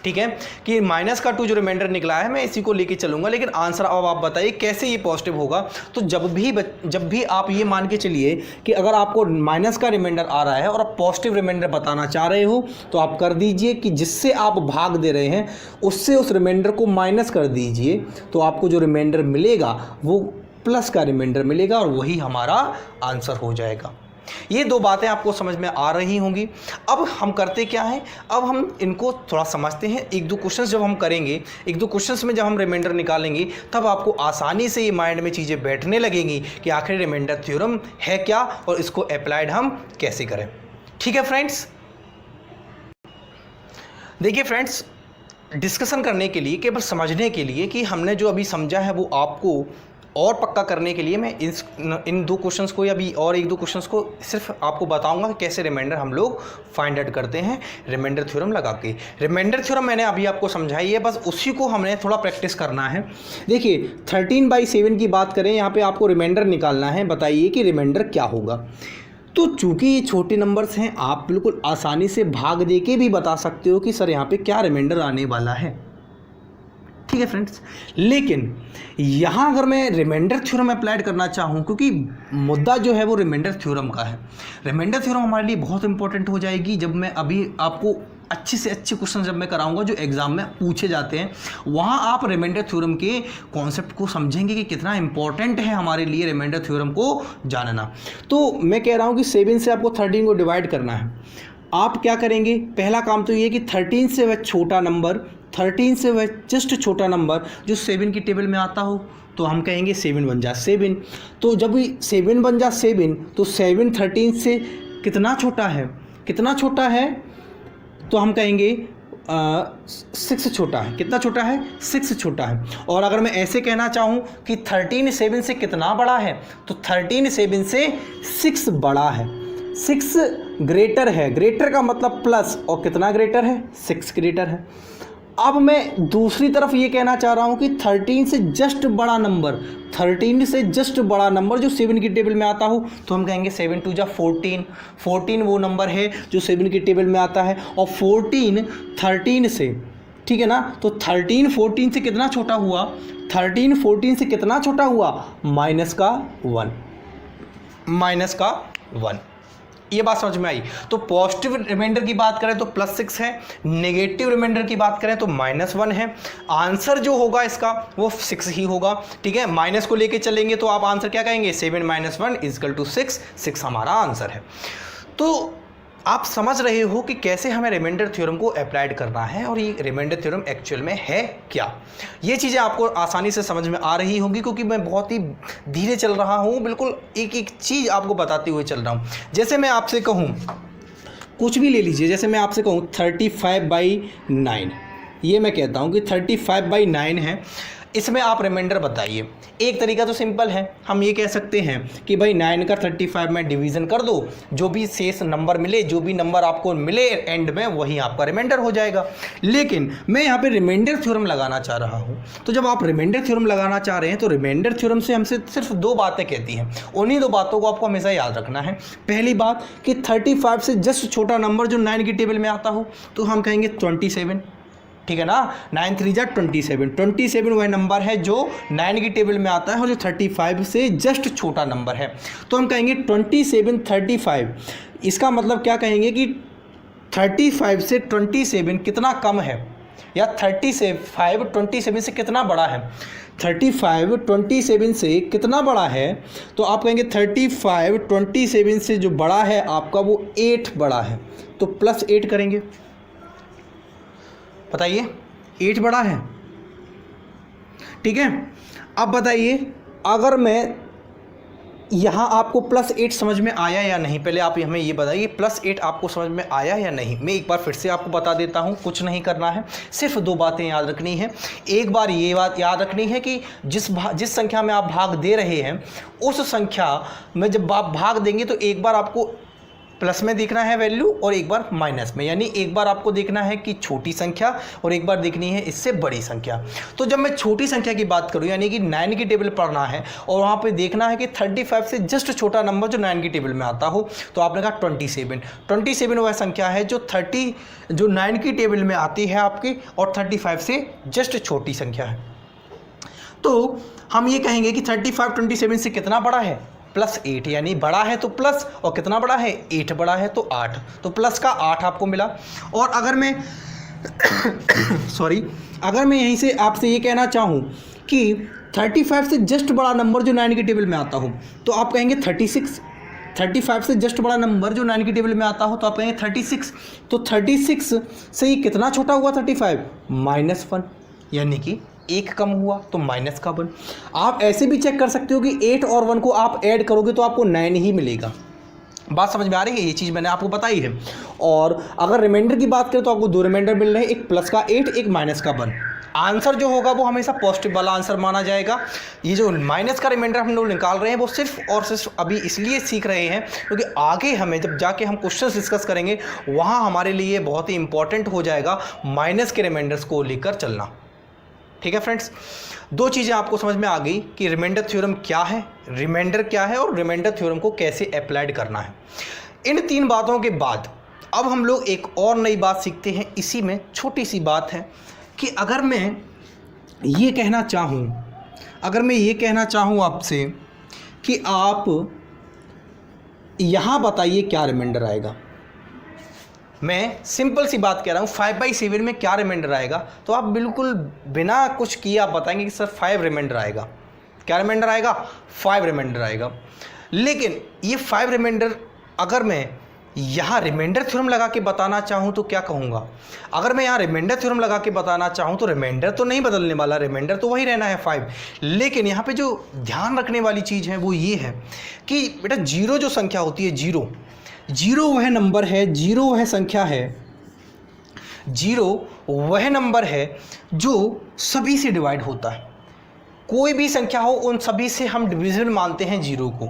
ठीक है। कि माइनस का 2 जो रिमाइंडर निकला है मैं इसी को लेके चलूँगा, लेकिन आंसर अब आप बताइए कैसे ये पॉजिटिव होगा। तो जब भी आप ये मान के चलिए कि अगर आपको माइनस का रिमाइंडर आ रहा है और आप पॉजिटिव रिमाइंडर बताना चाह रहे हो तो आप कर दीजिए कि जिससे आप भाग दे रहे हैं उससे उस रिमाइंडर को माइनस कर दीजिए, तो आपको जो रिमाइंडर मिलेगा वो प्लस का रिमाइंडर मिलेगा और वही हमारा आंसर हो जाएगा। ये दो बातें आपको समझ में आ रही होंगी। अब हम करते क्या हैं, अब हम इनको थोड़ा समझते हैं। एक दो क्वेश्चंस जब हम करेंगे, एक दो क्वेश्चंस में जब हम रिमाइंडर निकालेंगे तब आपको आसानी से ये माइंड में चीज़ें बैठने लगेंगी कि आखिर रिमाइंडर थ्योरम है क्या और इसको अप्लाइड हम कैसे करें, ठीक है फ्रेंड्स। देखिए फ्रेंड्स, डिस्कशन करने के लिए, केवल समझने के लिए कि हमने जो अभी समझा है वो आपको और पक्का करने के लिए मैं इन दो क्वेश्चंस को या भी और एक दो क्वेश्चंस को सिर्फ आपको बताऊंगा कि कैसे रिमाइंडर हम लोग फाइंड आउट करते हैं रिमाइंडर थ्योरम लगा के। रिमाइंडर थ्योरम मैंने अभी आपको समझाई है, बस उसी को हमने थोड़ा प्रैक्टिस करना है। देखिए 13/7 की बात करें, यहाँ पे आपको रिमाइंडर निकालना है। बताइए कि रिमाइंडर क्या होगा। तो चूंकि ये छोटे नंबर्स हैं, आप बिल्कुल आसानी से भाग दे के भी बता सकते हो कि सर यहाँ पे क्या रिमाइंडर आने वाला है, ठीक है फ्रेंड्स। लेकिन यहाँ अगर मैं रिमाइंडर थ्योरम अप्लाइड करना चाहूँ, क्योंकि मुद्दा जो है वो रिमाइंडर थ्योरम का है, रिमाइंडर थ्योरम हमारे लिए बहुत इंपॉर्टेंट हो जाएगी जब मैं अभी आपको अच्छे से अच्छे क्वेश्चन जब मैं कराऊंगा जो एग्जाम में पूछे जाते हैं, वहाँ आप रिमाइंडर थ्योरम के कॉन्सेप्ट को समझेंगे कि कितना इंपॉर्टेंट है हमारे लिए रिमाइंडर थ्योरम को जानना। तो मैं कह रहा हूँ कि 7 से आपको 13 को डिवाइड करना है। आप क्या करेंगे, पहला काम तो ये कि 13 से वह छोटा नंबर, 13 से वह जस्ट छोटा नंबर जो 7 की टेबल में आता हो, तो हम कहेंगे 7 बन जा 7। तो जब 7 बन जा 7, तो 7 13 से कितना छोटा है, कितना छोटा है, तो हम कहेंगे 6 छोटा है। कितना छोटा है, 6 छोटा है। और अगर मैं ऐसे कहना चाहूँ कि 13 7 से कितना बड़ा है, तो 13 7 से 6 बड़ा है, 6 ग्रेटर है। ग्रेटर का मतलब प्लस, और कितना ग्रेटर है, 6 ग्रेटर है। अब मैं दूसरी तरफ ये कहना चाह रहा हूँ कि 13 से जस्ट बड़ा नंबर, 13 से जस्ट बड़ा नंबर जो 7 की टेबल में आता हो, तो हम कहेंगे 7 2 जा 14। 14 वो नंबर है जो 7 की टेबल में आता है, और 14 13 से, ठीक है ना, तो 13 14 से कितना छोटा हुआ, 13 14 से कितना छोटा हुआ, माइनस का 1, माइनस का 1। ये बात समझ में आई। तो पॉजिटिव रिमाइंडर की बात करें तो +6 है, नेगेटिव रिमाइंडर की बात करें तो -1 है। आंसर जो होगा इसका वो 6 ही होगा, ठीक है। माइनस को लेके चलेंगे तो आप आंसर क्या कहेंगे, 7 - 1 = 6, 6 हमारा आंसर है। तो आप समझ रहे हो कि कैसे हमें रिमाइंडर थ्योरम को अप्लाइड करना है, और ये रिमाइंडर थ्योरम एक्चुअल में है क्या। ये चीज़ें आपको आसानी से समझ में आ रही होंगी, क्योंकि मैं बहुत ही धीरे चल रहा हूँ, बिल्कुल एक एक चीज़ आपको बताते हुए चल रहा हूँ। जैसे मैं आपसे कहूँ, कुछ भी ले लीजिए, जैसे मैं आपसे कहूँ 35/9, ये मैं कहता हूँ कि 35/9 है, इसमें आप रिमाइंडर बताइए। एक तरीका तो सिंपल है, हम ये कह सकते हैं कि भाई 9 का 35 में डिवीज़न कर दो, जो भी शेष नंबर मिले, जो भी नंबर आपको मिले एंड में, वही आपका रिमाइंडर हो जाएगा। लेकिन मैं यहाँ पे रिमाइंडर थ्योरम लगाना चाह रहा हूँ। तो जब आप रिमाइंडर थ्योरम लगाना चाह रहे हैं, तो रिमाइंडर थ्योरम से हमसे सिर्फ 2 बातें कहती हैं, उन्हीं 2 बातों को आपको हमेशा याद रखना है। पहली बात कि 35 से जस्ट छोटा नंबर जो 9 की टेबल में आता हो, तो हम कहेंगे 27, ठीक है ना। 9 3 जा 27, 27 वह नंबर है जो 9 की टेबल में आता है और जो 35 से जस्ट छोटा नंबर है, तो हम कहेंगे 27 35। इसका मतलब क्या कहेंगे कि 35 से 27 कितना कम है, या 35 27 से कितना बड़ा है, 35 27 से कितना बड़ा है, तो आप कहेंगे 35 27 से जो बड़ा है आपका वो 8 बड़ा है, तो +8 करेंगे। बताइए, 8 बड़ा है, ठीक है। अब बताइए, अगर मैं यहाँ आपको +8 समझ में आया या नहीं, पहले आप हमें ये बताइए +8 आपको समझ में आया या नहीं। मैं एक बार फिर से आपको बता देता हूँ, कुछ नहीं करना है, सिर्फ 2 बातें याद रखनी है। एक बार ये बात याद रखनी है कि जिस संख्या में आप भाग दे रहे हैं, उस संख्या में जब आप भाग देंगे तो एक बार आपको प्लस में देखना है वैल्यू, और एक बार माइनस में, यानी एक बार आपको देखना है कि छोटी संख्या, और एक बार देखनी है इससे बड़ी संख्या। तो जब मैं छोटी संख्या की बात करूं, यानी कि 9 की टेबल पढ़ना है और वहां पे देखना है कि 35 से जस्ट छोटा नंबर जो 9 की टेबल में आता हो, तो आपने कहा 27। 27 वह संख्या है जो 9 की टेबल में आती है आपकी, और 35 से जस्ट छोटी संख्या है। तो हम ये कहेंगे कि 35 27 से कितना बड़ा है, +8, यानी बड़ा है तो प्लस, और कितना बड़ा है, 8 बड़ा है तो 8, तो प्लस का 8 आपको मिला। और अगर मैं अगर मैं यहीं से आपसे ये कहना चाहूँ कि 35 से जस्ट बड़ा नंबर जो 9 की टेबल में आता हो, तो आप कहेंगे 36। 35 से जस्ट बड़ा नंबर जो 9 की टेबल में आता हो, तो आप कहेंगे 36। तो 36 से ये कितना छोटा हुआ 35, -1, यानी कि 1 कम हुआ, तो माइनस का 1। आप ऐसे भी चेक कर सकते हो कि 8 और 1 को आप ऐड करोगे तो आपको 9 ही मिलेगा। बात समझ में आ रही है, ये चीज़ मैंने आपको बताई है। और अगर रिमाइंडर की बात करें तो आपको 2 रिमाइंडर मिल रहे हैं, एक +8, एक -1। आंसर जो होगा वो हमेशा पॉजिटिव वाला आंसर माना जाएगा। ये जो माइनस का रिमाइंडर हम लोग निकाल रहे हैं वो सिर्फ और सिर्फ अभी इसलिए सीख रहे हैं क्योंकि आगे हमें जब जाके हम क्वेश्चंस डिस्कस करेंगे, वहाँ हमारे लिए बहुत ही इंपॉर्टेंट हो जाएगा माइनस के रिमाइंडर्स को लेकर चलना। ठीक है फ्रेंड्स, 2 चीज़ें आपको समझ में आ गई कि रिमाइंडर थ्योरम क्या है, रिमाइंडर क्या है, और रिमाइंडर थ्योरम को कैसे अप्लाइड करना है। इन 3 बातों के बाद अब हम लोग एक और नई बात सीखते हैं। इसी में छोटी सी बात है कि अगर मैं ये कहना चाहूँ आपसे कि आप यहाँ बताइए क्या रिमाइंडर आएगा, मैं सिंपल सी बात कह रहा हूँ, 5/7 में क्या रिमाइंडर आएगा, तो आप बिल्कुल बिना कुछ किए आप बताएंगे कि सर 5 रिमाइंडर आएगा। क्या रिमाइंडर आएगा? 5 रिमाइंडर आएगा। लेकिन ये 5 रिमाइंडर अगर मैं यहाँ रिमाइंडर थ्योरम लगा के बताना चाहूँ तो क्या कहूँगा? अगर मैं यहाँ रिमाइंडर थ्योरम लगा के बताना चाहूँ तो रिमाइंडर तो नहीं बदलने वाला, रिमाइंडर तो वही रहना है 5। लेकिन यहाँ पे जो ध्यान रखने वाली चीज़ है वो ये है कि बेटा जीरो जो संख्या होती है, जीरो वह नंबर है, जीरो वह संख्या है, जीरो वह नंबर है जो सभी से डिवाइड होता है। कोई भी संख्या हो उन सभी से हम डिविजिबल मानते हैं जीरो को।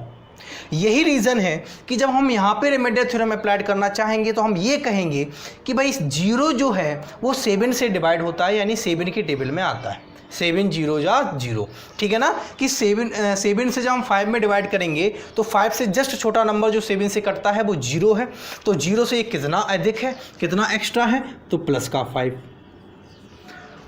यही रीज़न है कि जब हम यहाँ पे रिमाइंडर थ्योरम अप्लाई करना चाहेंगे तो हम ये कहेंगे कि भाई जीरो जो है वो 7 से डिवाइड होता है, यानी 7 की टेबल में आता है। 7 0 जा 0, ठीक है ना, कि 7 से जब हम 5 में डिवाइड करेंगे तो 5 से जस्ट छोटा नंबर जो 7 से कटता है वो 0 है। तो 0 से ये कितना अधिक है, कितना एक्स्ट्रा है, तो प्लस का 5।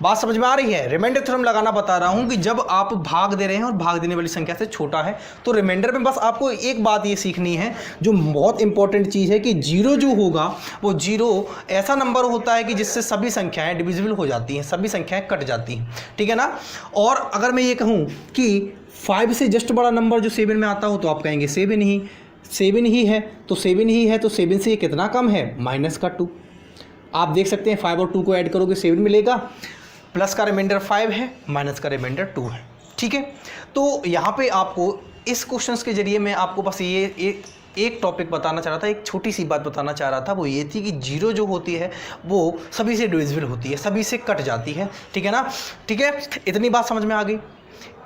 बात समझ में आ रही है? रिमाइंडर थ्योरम लगाना बता रहा हूं कि जब आप भाग दे रहे हैं और भाग देने वाली संख्या से छोटा है तो रिमाइंडर में बस आपको एक बात ये सीखनी है जो बहुत इंपॉर्टेंट चीज़ है कि जीरो जो होगा वो जीरो ऐसा नंबर होता है कि जिससे सभी संख्याएं डिविजिबल हो जाती हैं, सभी संख्याएं कट जाती हैं, ठीक है ना। और अगर मैं ये कहूँ कि 5 से जस्ट बड़ा नंबर जो 7 में आता हो तो आप कहेंगे 7 ही है, तो 7 ही है, तो 7 से ये कितना कम है, माइनस का 2। आप देख सकते हैं 5 और 2 को ऐड करोगे 7 मिलेगा, प्लस का रिमाइंडर 5 है, माइनस का रिमाइंडर 2 है, ठीक है। तो यहाँ पे आपको इस क्वेश्चंस के जरिए मैं आपको बस ये एक टॉपिक बताना चाह रहा था, एक छोटी सी बात बताना चाह रहा था, वो ये थी कि जीरो जो होती है वो सभी से डिविजिबल होती है, सभी से कट जाती है, ठीक है ना। ठीक है, इतनी बात समझ में आ गई।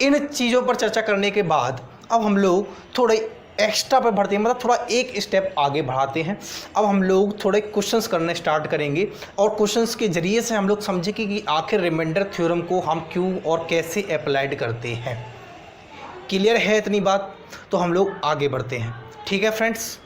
इन चीज़ों पर चर्चा करने के बाद अब हम लोग थोड़े एक्स्ट्रा पर बढ़ते हैं, मतलब थोड़ा एक स्टेप आगे बढ़ाते हैं। अब हम लोग थोड़े क्वेश्चंस करने स्टार्ट करेंगे और क्वेश्चंस के ज़रिए से हम लोग समझेंगे कि आखिर रिमाइंडर थ्योरम को हम क्यों और कैसे अप्लाइड करते हैं। क्लियर है इतनी बात? तो हम लोग आगे बढ़ते हैं, ठीक है फ्रेंड्स।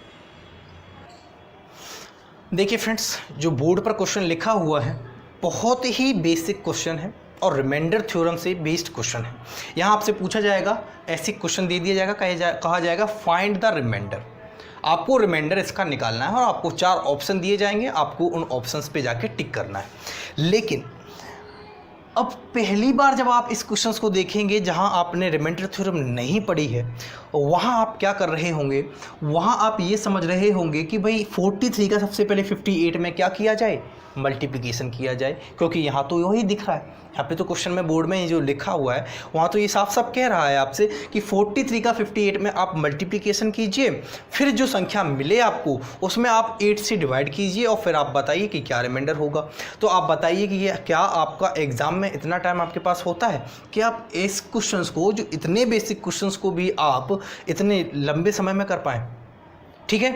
देखिए फ्रेंड्स, जो बोर्ड पर क्वेश्चन लिखा हुआ है बहुत ही बेसिक क्वेश्चन है और रिमाइंडर थ्योरम से बेस्ड क्वेश्चन है। यहाँ आपसे पूछा जाएगा, ऐसे क्वेश्चन दे दिया जाएगा, कहा जाएगा फाइंड द रिमाइंडर। आपको रिमाइंडर इसका निकालना है और आपको 4 ऑप्शन दिए जाएंगे, आपको उन ऑप्शंस पे जाके टिक करना है। लेकिन अब पहली बार जब आप इस क्वेश्चंस को देखेंगे जहां आपने रिमाइंडर थ्योरम नहीं पढ़ी है, वहां आप क्या कर रहे होंगे, वहां आप ये समझ रहे होंगे कि भाई 43 का सबसे पहले 58 में क्या किया जाए, मल्टीप्लिकेशन किया जाए, क्योंकि यहाँ तो वही दिख रहा है। यहाँ पे तो क्वेश्चन में बोर्ड में जो लिखा हुआ है वहाँ तो ये साफ साफ कह रहा है आपसे कि 43 का 58 में आप मल्टीप्लिकेशन कीजिए, फिर जो संख्या मिले आपको उसमें आप 8 से डिवाइड कीजिए और फिर आप बताइए कि क्या रिमाइंडर होगा। तो आप बताइए कि ये क्या आपका एग्ज़ाम में इतना टाइम आपके पास होता है कि आप इस क्वेश्चंस को, जो इतने बेसिक क्वेश्चंस को भी आप इतने लंबे समय में कर पाएँ। ठीक है,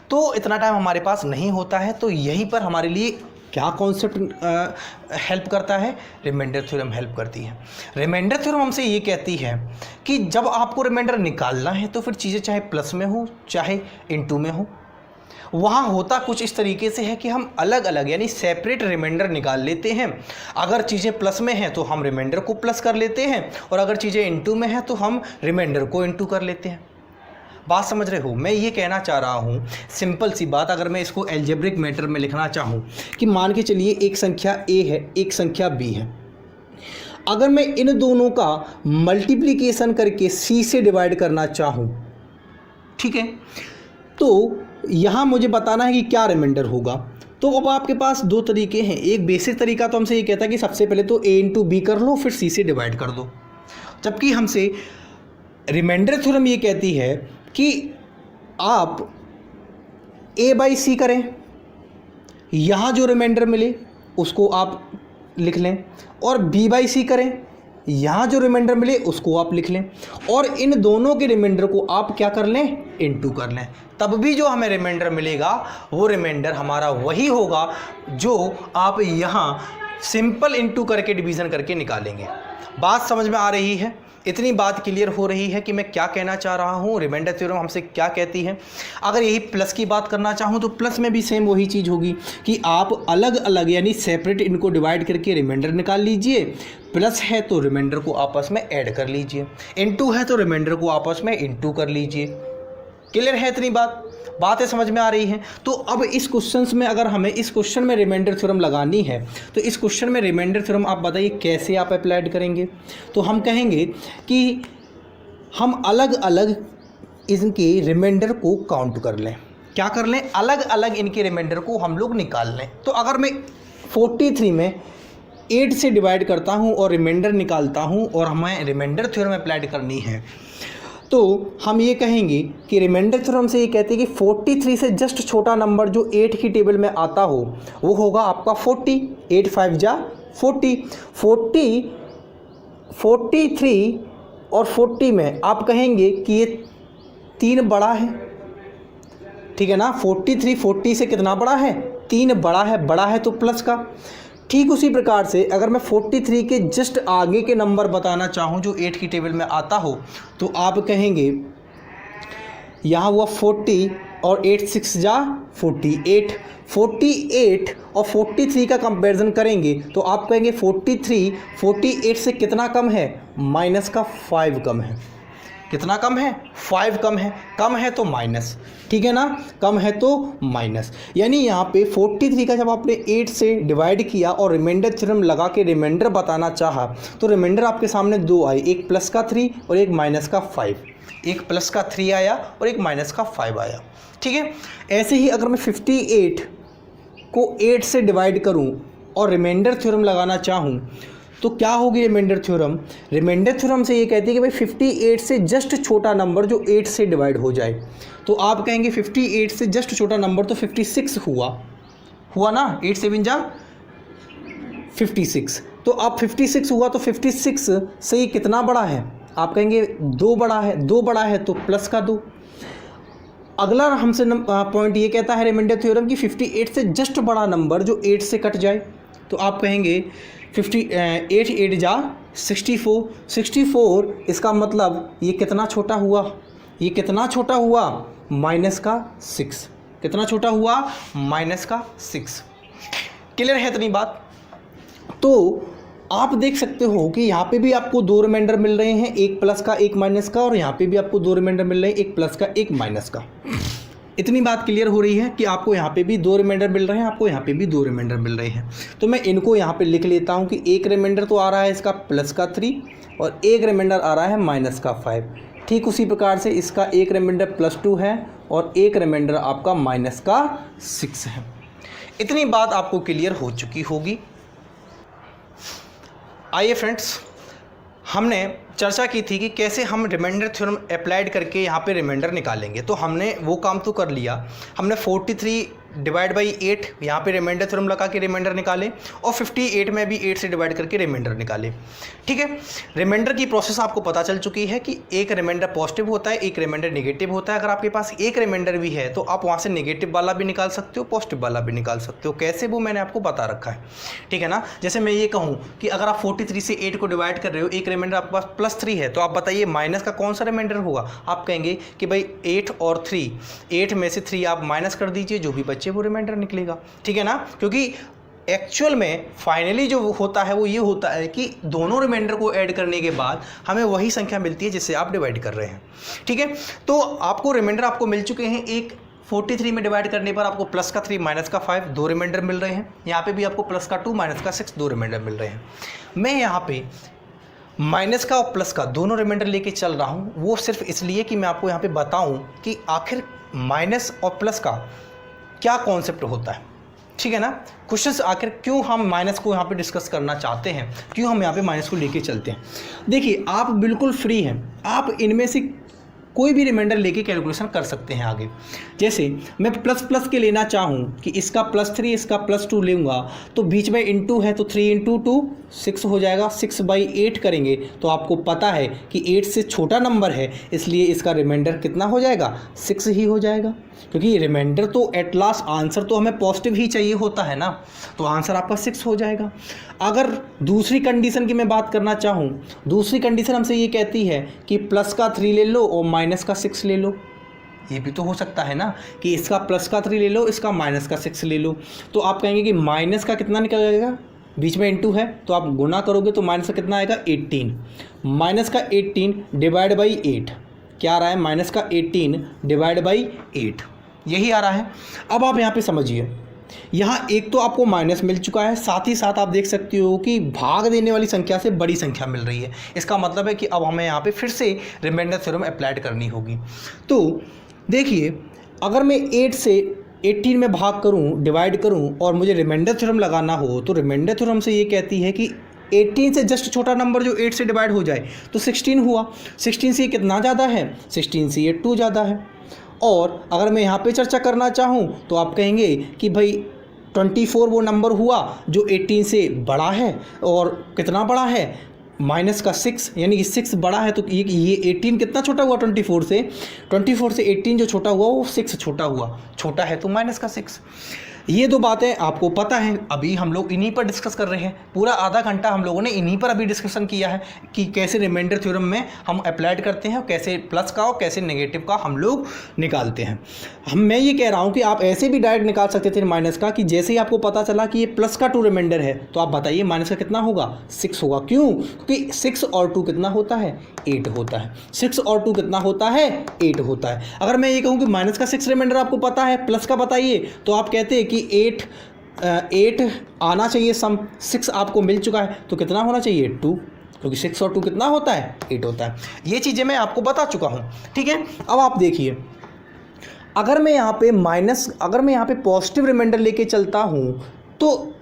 तो इतना टाइम हमारे पास नहीं होता है, तो यहीं पर हमारे लिए क्या कॉन्सेप्ट हेल्प करता है, रिमाइंडर थ्योरम हेल्प करती है। रिमाइंडर थ्योरम हमसे ये कहती है कि जब आपको रिमाइंडर निकालना है तो फिर चीज़ें चाहे प्लस में हो चाहे इनटू में हो, वहाँ होता कुछ इस तरीके से है कि हम अलग अलग यानी सेपरेट रिमाइंडर निकाल लेते हैं। अगर चीज़ें प्लस में हैं तो हम रिमाइंडर को प्लस कर लेते हैं और अगर चीज़ें इनटू में हैं तो हम रिमाइंडर को इनटू कर लेते हैं। बात समझ रहे हो? मैं ये कहना चाह रहा हूँ, सिंपल सी बात, अगर मैं इसको एल्जेब्रिक मैटर में लिखना चाहूँ कि मान के चलिए एक संख्या A है, एक संख्या B है। अगर मैं इन दोनों का मल्टीप्लिकेशन करके C से डिवाइड करना चाहूँ, ठीक है, तो यहाँ मुझे बताना है कि क्या रिमाइंडर होगा। तो अब आपके पास 2 तरीके हैं। एक बेसिक तरीका तो हमसे ये कहता है कि सबसे पहले तो A इंटू B कर लो, फिर C से डिवाइड कर दो। जबकि हमसे रिमाइंडर थ्योरम ये कहती है कि आप A/C करें, यहाँ जो रिमाइंडर मिले उसको आप लिख लें, और B/C करें, यहाँ जो रिमाइंडर मिले उसको आप लिख लें, और इन दोनों के रिमाइंडर को आप क्या कर लें, इनटू कर लें। तब भी जो हमें रिमाइंडर मिलेगा वो रिमाइंडर हमारा वही होगा जो आप यहाँ सिंपल इनटू करके डिवीज़न करके निकालेंगे। बात समझ में आ रही है? इतनी बात क्लियर हो रही है कि मैं क्या कहना चाह रहा हूँ, रिमाइंडर थ्योरम हमसे क्या कहती है। अगर यही प्लस की बात करना चाहूँ तो प्लस में भी सेम वही चीज़ होगी कि आप अलग अलग यानी सेपरेट इनको डिवाइड करके रिमाइंडर निकाल लीजिए। प्लस है तो रिमाइंडर को आपस में ऐड कर लीजिए, इनटू है तो रिमाइंडर को आपस में इनटू कर लीजिए। क्लियर है इतनी बात? बातें समझ में आ रही हैं। तो अब इस क्वेश्चंस में अगर हमें इस क्वेश्चन में रिमाइंडर थ्योरम लगानी है तो इस क्वेश्चन में रिमाइंडर थ्योरम आप बताइए कैसे आप अप्लाइड करेंगे। तो हम कहेंगे कि हम अलग अलग इनके रिमाइंडर को काउंट कर लें। क्या कर लें? अलग अलग इनके रिमाइंडर को हम लोग निकाल लें। तो अगर मैं 43 में 8 से डिवाइड करता हूं और रिमाइंडर निकालता हूं और हमें रिमाइंडर थ्योरम अप्लाइड करनी है तो हम ये कहेंगे कि रिमाइंडर थ्योरम से ये कहते हैं कि 43 से जस्ट छोटा नंबर जो 8 की टेबल में आता हो वो होगा आपका 40। 8 5 जा 40। 43 और 40 में आप कहेंगे कि ये 3 बड़ा है, ठीक है ना। 43 40 से कितना बड़ा है? 3 बड़ा है तो प्लस का। ठीक उसी प्रकार से अगर मैं 43 के जस्ट आगे के नंबर बताना चाहूँ जो 8 की टेबल में आता हो तो आप कहेंगे यहाँ हुआ 40 और 8 6 जा 48। 48 और 43 का कंपैरिजन करेंगे तो आप कहेंगे 43 48 से कितना कम है? माइनस का 5 कम है। कितना कम है? 5 कम है। कम है तो माइनस, ठीक है ना, कम है तो माइनस। यानी यहाँ पे 43 का जब आपने 8 से डिवाइड किया और रिमाइंडर थ्योरम लगा के रिमाइंडर बताना चाहा तो रिमाइंडर आपके सामने 2 आए, एक प्लस का 3 और एक माइनस का 5। एक प्लस का 3 आया और एक माइनस का 5 आया, ठीक है। ऐसे ही अगर मैं 58 को 8 से डिवाइड करूँ और रिमाइंडर थ्योरम लगाना चाहूँ तो क्या होगी रिमाइंडर थ्योरम? रिमाइंडर थ्योरम से ये कहती है कि भाई 58 से जस्ट छोटा नंबर जो 8 से डिवाइड हो जाए। तो आप कहेंगे 58 से जस्ट छोटा नंबर तो 56 हुआ ना। 8 7 जा 56। तो अब 56 हुआ तो 56 से ये कितना बड़ा है? आप कहेंगे 2 बड़ा है। 2 बड़ा है तो प्लस का 2। अगला हमसे पॉइंट ये कहता है रिमाइंडर थ्योरम कि 58 से जस्ट बड़ा नंबर जो 8 से कट जाए। तो आप कहेंगे 8 8 जा 64। 64 इसका मतलब ये कितना छोटा हुआ? ये कितना छोटा हुआ? माइनस का 6। कितना छोटा हुआ? माइनस का 6। क्लियर है इतनी बात? तो आप देख सकते हो कि यहाँ पे भी आपको 2 रिमाइंडर मिल रहे हैं, एक प्लस का एक माइनस का, और यहाँ पे भी आपको 2 रिमाइंडर मिल रहे हैं, एक प्लस का एक माइनस का। इतनी बात क्लियर हो रही है कि आपको यहाँ पे भी 2 रिमाइंडर मिल रहे हैं, आपको यहाँ पे भी 2 रिमाइंडर मिल रहे हैं। तो मैं इनको यहाँ पे लिख लेता हूँ कि एक रिमाइंडर तो आ रहा है इसका प्लस का 3 और एक रिमाइंडर आ रहा है माइनस का 5। ठीक उसी प्रकार से इसका एक रिमाइंडर +2 है और एक रिमाइंडर आपका माइनस का 6 है। इतनी बात आपको क्लियर हो चुकी होगी। आइए फ्रेंड्स, हमने चर्चा की थी कि कैसे हम रिमाइंडर थ्योरम अप्लाइड करके यहाँ पे रिमाइंडर निकालेंगे। तो हमने वो काम तो कर लिया। हमने 43 डिवाइड बाई 8 यहाँ पे रिमाइंडर थ्योरम लगा के रिमाइंडर निकाले और 58 में भी 8 से डिवाइड करके रिमाइंडर निकाले। ठीक है, रिमाइंडर की प्रोसेस आपको पता चल चुकी है कि एक रिमाइंडर पॉजिटिव होता है, एक रिमाइंडर नेगेटिव होता है। अगर आपके पास एक रिमाइंडर भी है तो आप वहाँ से नेगेटिव वाला भी निकाल सकते हो, पॉजिटिव वाला भी निकाल सकते हो। कैसे, वो मैंने आपको बता रखा है। ठीक है ना। जैसे मैं ये कहूँ कि अगर आप 43 से 8 को डिवाइड कर रहे हो, एक रिमाइंडर आपके पास +3 है, तो आप बताइए माइनस का कौन सा रिमाइंडर होगा। आप कहेंगे कि भाई 8 और 3, 8 में से 3 आप माइनस कर दीजिए, जो भी बच्चे वो रिमाइंडर निकलेगा। ठीक है ना। क्योंकि एक्चुअल में फाइनली जो होता है वो ये होता है कि दोनों रिमाइंडर को ऐड करने के बाद हमें वही संख्या मिलती है जिससे आप डिवाइड कर रहे हैं। ठीक है, तो आपको रिमाइंडर आपको मिल चुके हैं। एक 43 में डिवाइड करने पर आपको प्लस का 3 माइनस का 5 2 रिमाइंडर मिल रहे हैं। यहाँ पे भी आपको प्लस का 2 माइनस का 6 2 रिमाइंडर मिल रहे हैं। मैं यहाँ पे माइनस का और प्लस का दोनों रिमाइंडर लेके चल रहा हूँ, वो सिर्फ इसलिए कि मैं आपको यहाँ पे बताऊँ कि आखिर माइनस और प्लस का क्या कॉन्सेप्ट होता है। ठीक है ना। क्वेश्चंस आखिर क्यों हम माइनस को यहाँ पे डिस्कस करना चाहते हैं, क्यों हम यहाँ पे माइनस को लेके चलते हैं। देखिए, आप बिल्कुल फ्री हैं, आप इनमें से कोई भी रिमाइंडर लेके कैलकुलेशन कर सकते हैं आगे। जैसे मैं प्लस प्लस के लेना चाहूँ कि इसका +3 इसका +2 लूँगा तो बीच में इंटू है तो 3 × 2 6 हो जाएगा। 6/8 करेंगे तो आपको पता है कि 8 से छोटा नंबर है, इसलिए इसका रिमाइंडर कितना हो जाएगा, 6 ही हो जाएगा। क्योंकि रिमाइंडर तो एट लास्ट आंसर तो हमें पॉजिटिव ही चाहिए होता है ना, तो आंसर आपका 6 हो जाएगा। अगर दूसरी कंडीशन की मैं बात करना चाहूँ, दूसरी कंडीशन हमसे ये कहती है कि प्लस का 3 ले लो और माइनस का 6 ले लो। ये भी तो हो सकता है ना कि इसका प्लस का 3 ले लो, इसका माइनस का 6 ले लो। तो आप कहेंगे कि माइनस का कितना निकल जाएगा, बीच में इंटू है तो आप गुना करोगे तो माइनस का कितना आएगा, 18। माइनस का 18 डिवाइड बाई 8 क्या आ रहा है, माइनस का 18 डिवाइड बाई 8। यही आ रहा है। अब आप यहाँ पे समझिए, यहाँ एक तो आपको माइनस मिल चुका है, साथ ही साथ आप देख सकते हो कि भाग देने वाली संख्या से बड़ी संख्या मिल रही है। इसका मतलब है कि अब हमें यहाँ पे फिर से रिमाइंडर थ्योरम अप्लाइड करनी होगी। तो देखिए, अगर मैं 8 से 18 में भाग करूँ, डिवाइड करूँ और मुझे रिमाइंडर थ्योरम लगाना हो, तो रिमाइंडर थ्योरम से ये कहती है कि 18 से जस्ट छोटा नंबर जो 8 से डिवाइड हो जाए तो 16 हुआ। 16 से ये कितना ज़्यादा है? 16 से ये 2 ज़्यादा है। और अगर मैं यहाँ पे चर्चा करना चाहूँ तो आप कहेंगे कि भाई 24 वो नंबर हुआ जो 18 से बड़ा है, और कितना बड़ा है? माइनस का 6, यानी कि 6 बड़ा है। तो ये 18 कितना छोटा हुआ? 24 से 18 जो छोटा हुआ वो 6 छोटा हुआ, छोटा है तो माइनस का 6। ये दो बातें आपको पता है, अभी हम लोग इन्हीं पर डिस्कस कर रहे हैं। पूरा आधा घंटा हम लोगों ने इन्हीं पर अभी डिस्कशन किया है कि कैसे रिमाइंडर थ्योरम में हम अप्लाइड करते हैं, कैसे प्लस का और कैसे नेगेटिव का हम लोग निकालते हैं। मैं ये कह रहा हूँ कि आप ऐसे भी डायरेक्ट निकाल सकते थे माइनस का, कि जैसे ही आपको पता चला कि ये प्लस का 2 रिमाइंडर है तो आप बताइए माइनस का कितना होगा? 6 होगा। क्यों? क्योंकि 6 और 2 कितना होता है? 8 होता है। 6 और 2 कितना होता है? 8 होता है। अगर मैं ये कहूँ कि माइनस का 6 रिमाइंडर आपको पता है, प्लस का बताइए, तो आप कहते हैं कि 8 आना चाहिए सम, 6 आपको मिल चुका है तो कितना होना चाहिए? 2, क्योंकि 6 और 2 कितना होता है? 8 होता है। ये चीज़ें मैं आपको बता चुका हूँ, ठीक है। अब आप देखिए, अगर मैं यहाँ पे पॉजिटिव रिमाइंडर लेके चलता हूँ तो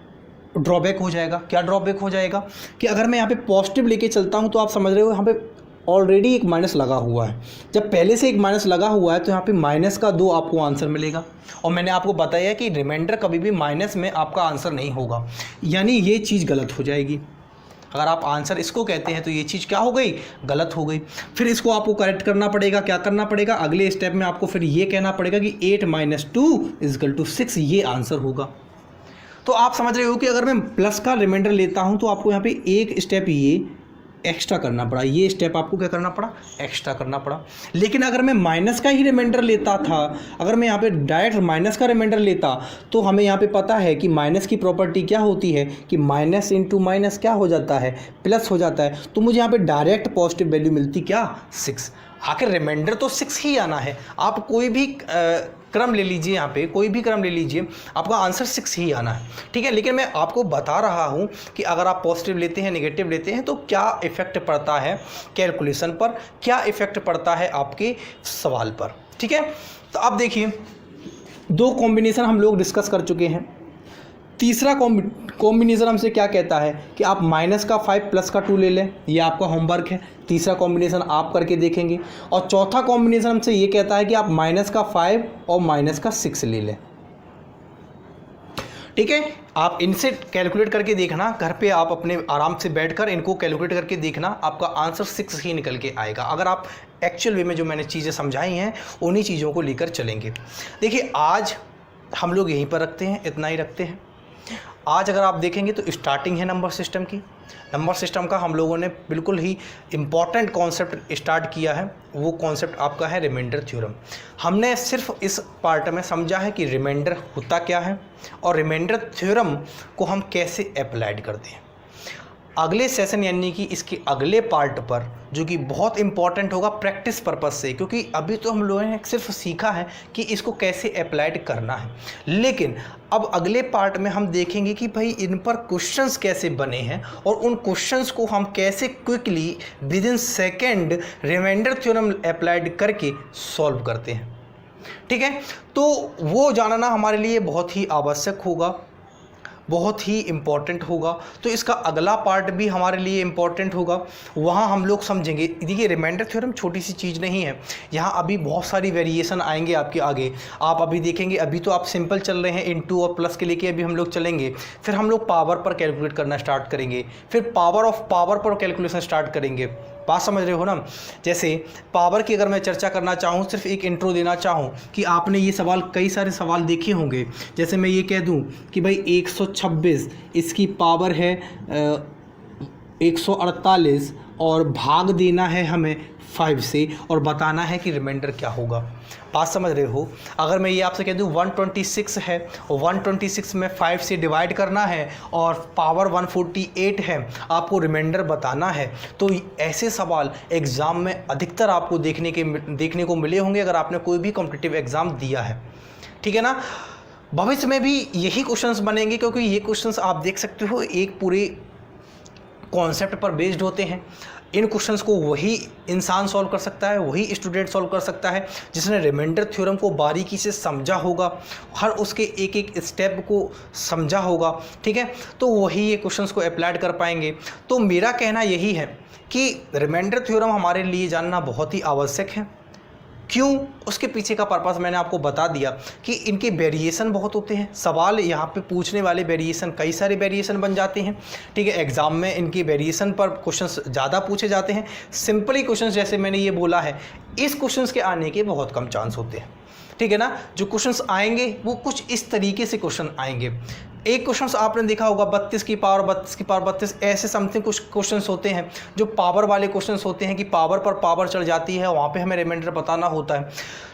ड्रॉबैक हो जाएगा। क्या ड्रॉबैक हो जाएगा? कि अगर मैं यहाँ पे पॉजिटिव लेके चलता हूँ तो आप समझ रहे हो यहाँ पे ऑलरेडी एक माइनस लगा हुआ है। जब पहले से एक माइनस लगा हुआ है तो यहाँ पे माइनस का 2 आपको आंसर मिलेगा। और मैंने आपको बताया कि रिमाइंडर कभी भी माइनस में आपका आंसर नहीं होगा, यानी ये चीज़ गलत हो जाएगी। अगर आप आंसर इसको कहते हैं तो ये चीज़ क्या हो गई? गलत हो गई। फिर इसको आपको करेक्ट करना पड़ेगा। क्या करना पड़ेगा? अगले स्टेप में आपको फिर ये कहना पड़ेगा कि 8 - 2 = 6, ये आंसर होगा। तो आप समझ रहे हो कि अगर मैं प्लस का रिमाइंडर लेता हूं तो आपको यहाँ पे एक स्टेप ये एक्स्ट्रा करना पड़ा, ये स्टेप आपको क्या करना पड़ा? एक्स्ट्रा करना पड़ा। लेकिन अगर मैं माइनस का ही रिमाइंडर लेता था, अगर मैं यहाँ पे डायरेक्ट माइनस का रिमाइंडर लेता तो हमें यहाँ पे पता है कि माइनस की प्रॉपर्टी क्या होती है कि माइनस इंटू माइनस क्या हो जाता है? प्लस हो जाता है। तो मुझे यहाँ पे डायरेक्ट पॉजिटिव वैल्यू मिलती क्या? 6। आखिर रिमाइंडर तो 6 ही आना है। आप कोई भी क्रम ले लीजिए, यहाँ पे कोई भी क्रम ले लीजिए, आपका आंसर 6 ही आना है, ठीक है। लेकिन मैं आपको बता रहा हूँ कि अगर आप पॉजिटिव लेते हैं, नेगेटिव लेते हैं तो क्या इफ़ेक्ट पड़ता है कैलकुलेशन पर, क्या इफ़ेक्ट पड़ता है आपके सवाल पर, ठीक है। तो अब देखिए, 2 कॉम्बिनेशन हम लोग डिस्कस कर चुके हैं। तीसरा कॉम्बिनेशन हमसे क्या कहता है कि आप माइनस का 5 प्लस का 2 ले लें, ये आपका होमवर्क है। तीसरा कॉम्बिनेशन आप करके देखेंगे। और चौथा कॉम्बिनेशन हमसे ये कहता है कि आप माइनस का 5 और माइनस का 6 ले लें, ठीक है। आप इनसे कैलकुलेट करके देखना, घर पे आप अपने आराम से बैठकर इनको कैलकुलेट करके देखना, आपका आंसर 6 ही निकल के आएगा। अगर आप एक्चुअल वे में जो मैंने चीज़ें समझाई हैं उन्हीं चीज़ों को लेकर चलेंगे। देखिए, आज हम लोग यहीं पर रखते हैं, इतना ही रखते हैं। आज अगर आप देखेंगे तो स्टार्टिंग है नंबर सिस्टम की। नंबर सिस्टम का हम लोगों ने बिल्कुल ही इम्पॉर्टेंट कॉन्सेप्ट स्टार्ट किया है, वो कॉन्सेप्ट आपका है रिमाइंडर थ्योरम। हमने सिर्फ इस पार्ट में समझा है कि रिमाइंडर होता क्या है और रिमाइंडर थ्योरम को हम कैसे अप्लाइड करते हैं। अगले सेशन यानी कि इसके अगले पार्ट पर, जो कि बहुत इंपॉर्टेंट होगा प्रैक्टिस पर्पस से, क्योंकि अभी तो हम लोगों ने सिर्फ सीखा है कि इसको कैसे अप्लाइड करना है, लेकिन अब अगले पार्ट में हम देखेंगे कि भाई इन पर क्वेश्चंस कैसे बने हैं और उन क्वेश्चंस को हम कैसे quickly within second reminder theorem applied करके सॉल्व करते हैं, ठीक है। तो वो जानना हमारे लिए बहुत ही आवश्यक होगा, बहुत ही इम्पॉर्टेंट होगा। तो इसका अगला पार्ट भी हमारे लिए इम्पॉर्टेंट होगा, वहाँ हम लोग समझेंगे। देखिए, रिमाइंडर थ्योरम छोटी सी चीज़ नहीं है, यहाँ अभी बहुत सारी वेरिएशन आएंगे आपके आगे। आप अभी देखेंगे, अभी तो आप सिंपल चल रहे हैं, इनटू और प्लस के लेके अभी हम लोग चलेंगे, फिर हम लोग पावर पर कैलकुलेट करना स्टार्ट करेंगे, फिर पावर ऑफ पावर पर कैलकुलेशन स्टार्ट करेंगे। बात समझ रहे हो ना। जैसे पावर की अगर मैं चर्चा करना चाहूँ, सिर्फ एक इंट्रो देना चाहूँ कि आपने ये सवाल, कई सारे सवाल देखे होंगे। जैसे मैं ये कह दूँ कि भाई 126 इसकी पावर है 148 और भाग देना है हमें 5 से और बताना है कि रिमाइंडर क्या होगा। बात समझ रहे हो? अगर मैं ये आपसे कह दूँ 126 है और 126 में 5 से डिवाइड करना है और पावर 148 है, आपको रिमाइंडर बताना है, तो ऐसे सवाल एग्ज़ाम में अधिकतर आपको देखने को मिले होंगे अगर आपने कोई भी कॉम्पिटिटिव एग्ज़ाम दिया है। ठीक है ना? भविष्य में भी यही क्वेश्चंस बनेंगे, क्योंकि ये क्वेश्चंस आप देख सकते हो एक पूरे कॉन्सेप्ट पर बेस्ड होते हैं। इन क्वेश्चंस को वही इंसान सॉल्व कर सकता है, वही स्टूडेंट सॉल्व कर सकता है जिसने रिमाइंडर थ्योरम को बारीकी से समझा होगा, हर उसके एक एक स्टेप को समझा होगा। ठीक है, तो वही ये क्वेश्चंस को अप्लाइड कर पाएंगे। तो मेरा कहना यही है कि रिमाइंडर थ्योरम हमारे लिए जानना बहुत ही आवश्यक है। क्यों? उसके पीछे का पर्पस मैंने आपको बता दिया कि इनके वेरिएशन बहुत होते हैं। सवाल यहाँ पे पूछने वाले वेरिएशन, कई सारे वेरिएशन बन जाते हैं। ठीक है, एग्जाम में इनकी वेरिएशन पर क्वेश्चंस ज़्यादा पूछे जाते हैं। सिंपली क्वेश्चंस जैसे मैंने ये बोला है, इस क्वेश्चंस के आने के बहुत कम चांस होते हैं। ठीक है ना? जो क्वेश्चंस आएंगे वो कुछ इस तरीके से क्वेश्चन आएंगे। एक क्वेश्चन आपने देखा होगा 32 की पावर 32, ऐसे समथिंग कुछ क्वेश्चंस होते हैं जो पावर वाले क्वेश्चंस होते हैं कि पावर पर पावर चढ़ जाती है, वहाँ पे हमें रिमाइंडर बताना होता है।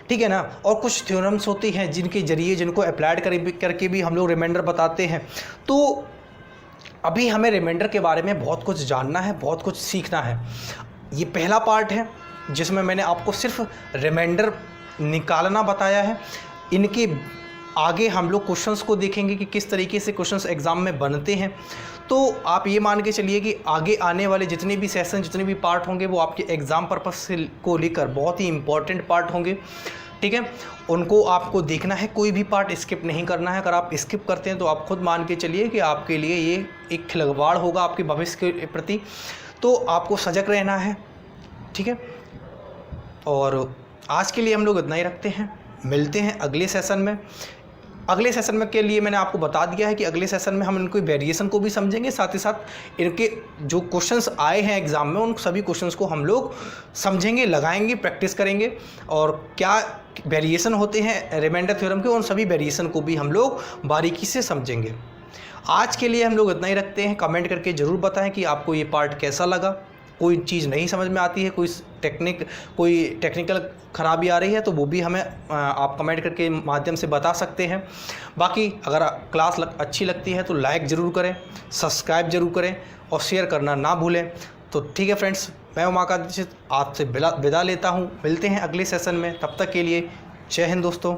ठीक है ना? और कुछ थ्योरम्स होती हैं जिनके जरिए, जिनको अप्लाइड करके भी हम लोग रिमाइंडर बताते हैं। तो अभी हमें रिमाइंडर के बारे में बहुत कुछ जानना है, बहुत कुछ सीखना है। ये पहला पार्ट है जिसमें मैंने आपको सिर्फ रिमाइंडर निकालना बताया है। इनके आगे हम लोग क्वेश्चंस को देखेंगे कि किस तरीके से क्वेश्चंस एग्ज़ाम में बनते हैं। तो आप ये मान के चलिए कि आगे आने वाले जितने भी सेशन, जितने भी पार्ट होंगे वो आपके एग्ज़ाम पर्पस को लेकर बहुत ही इंपॉर्टेंट पार्ट होंगे। ठीक है, उनको आपको देखना है, कोई भी पार्ट स्किप नहीं करना है। अगर आप स्किप करते हैं तो आप खुद मान के चलिए कि आपके लिए ये एक खिलवाड़ होगा आपके भविष्य के प्रति। तो आपको सजग रहना है। ठीक है, और आज के लिए हम लोग इतना ही रखते हैं। मिलते हैं अगले सेशन में। अगले सेशन में के लिए मैंने आपको बता दिया है कि अगले सेशन में हम इनके वेरिएशन को भी समझेंगे, साथ ही साथ इनके जो क्वेश्चंस आए हैं एग्ज़ाम में उन सभी क्वेश्चंस को हम लोग समझेंगे, लगाएंगे, प्रैक्टिस करेंगे, और क्या वेरिएशन होते हैं रिमाइंडर थ्योरम के उन सभी वेरिएशन को भी हम लोग बारीकी से समझेंगे। आज के लिए हम लोग इतना ही रखते हैं। कमेंट करके ज़रूर बताएं कि आपको ये पार्ट कैसा लगा। कोई चीज़ नहीं समझ में आती है, कोई टेक्निकल खराबी आ रही है तो वो भी हमें आप कमेंट करके माध्यम से बता सकते हैं। बाकी अगर क्लास अच्छी लगती है तो लाइक ज़रूर करें, सब्सक्राइब ज़रूर करें और शेयर करना ना भूलें। तो ठीक है फ्रेंड्स, मैं उमाकांत आपसे विदा लेता हूँ। मिलते हैं अगले सेशन में, तब तक के लिए जय हिंद दोस्तों।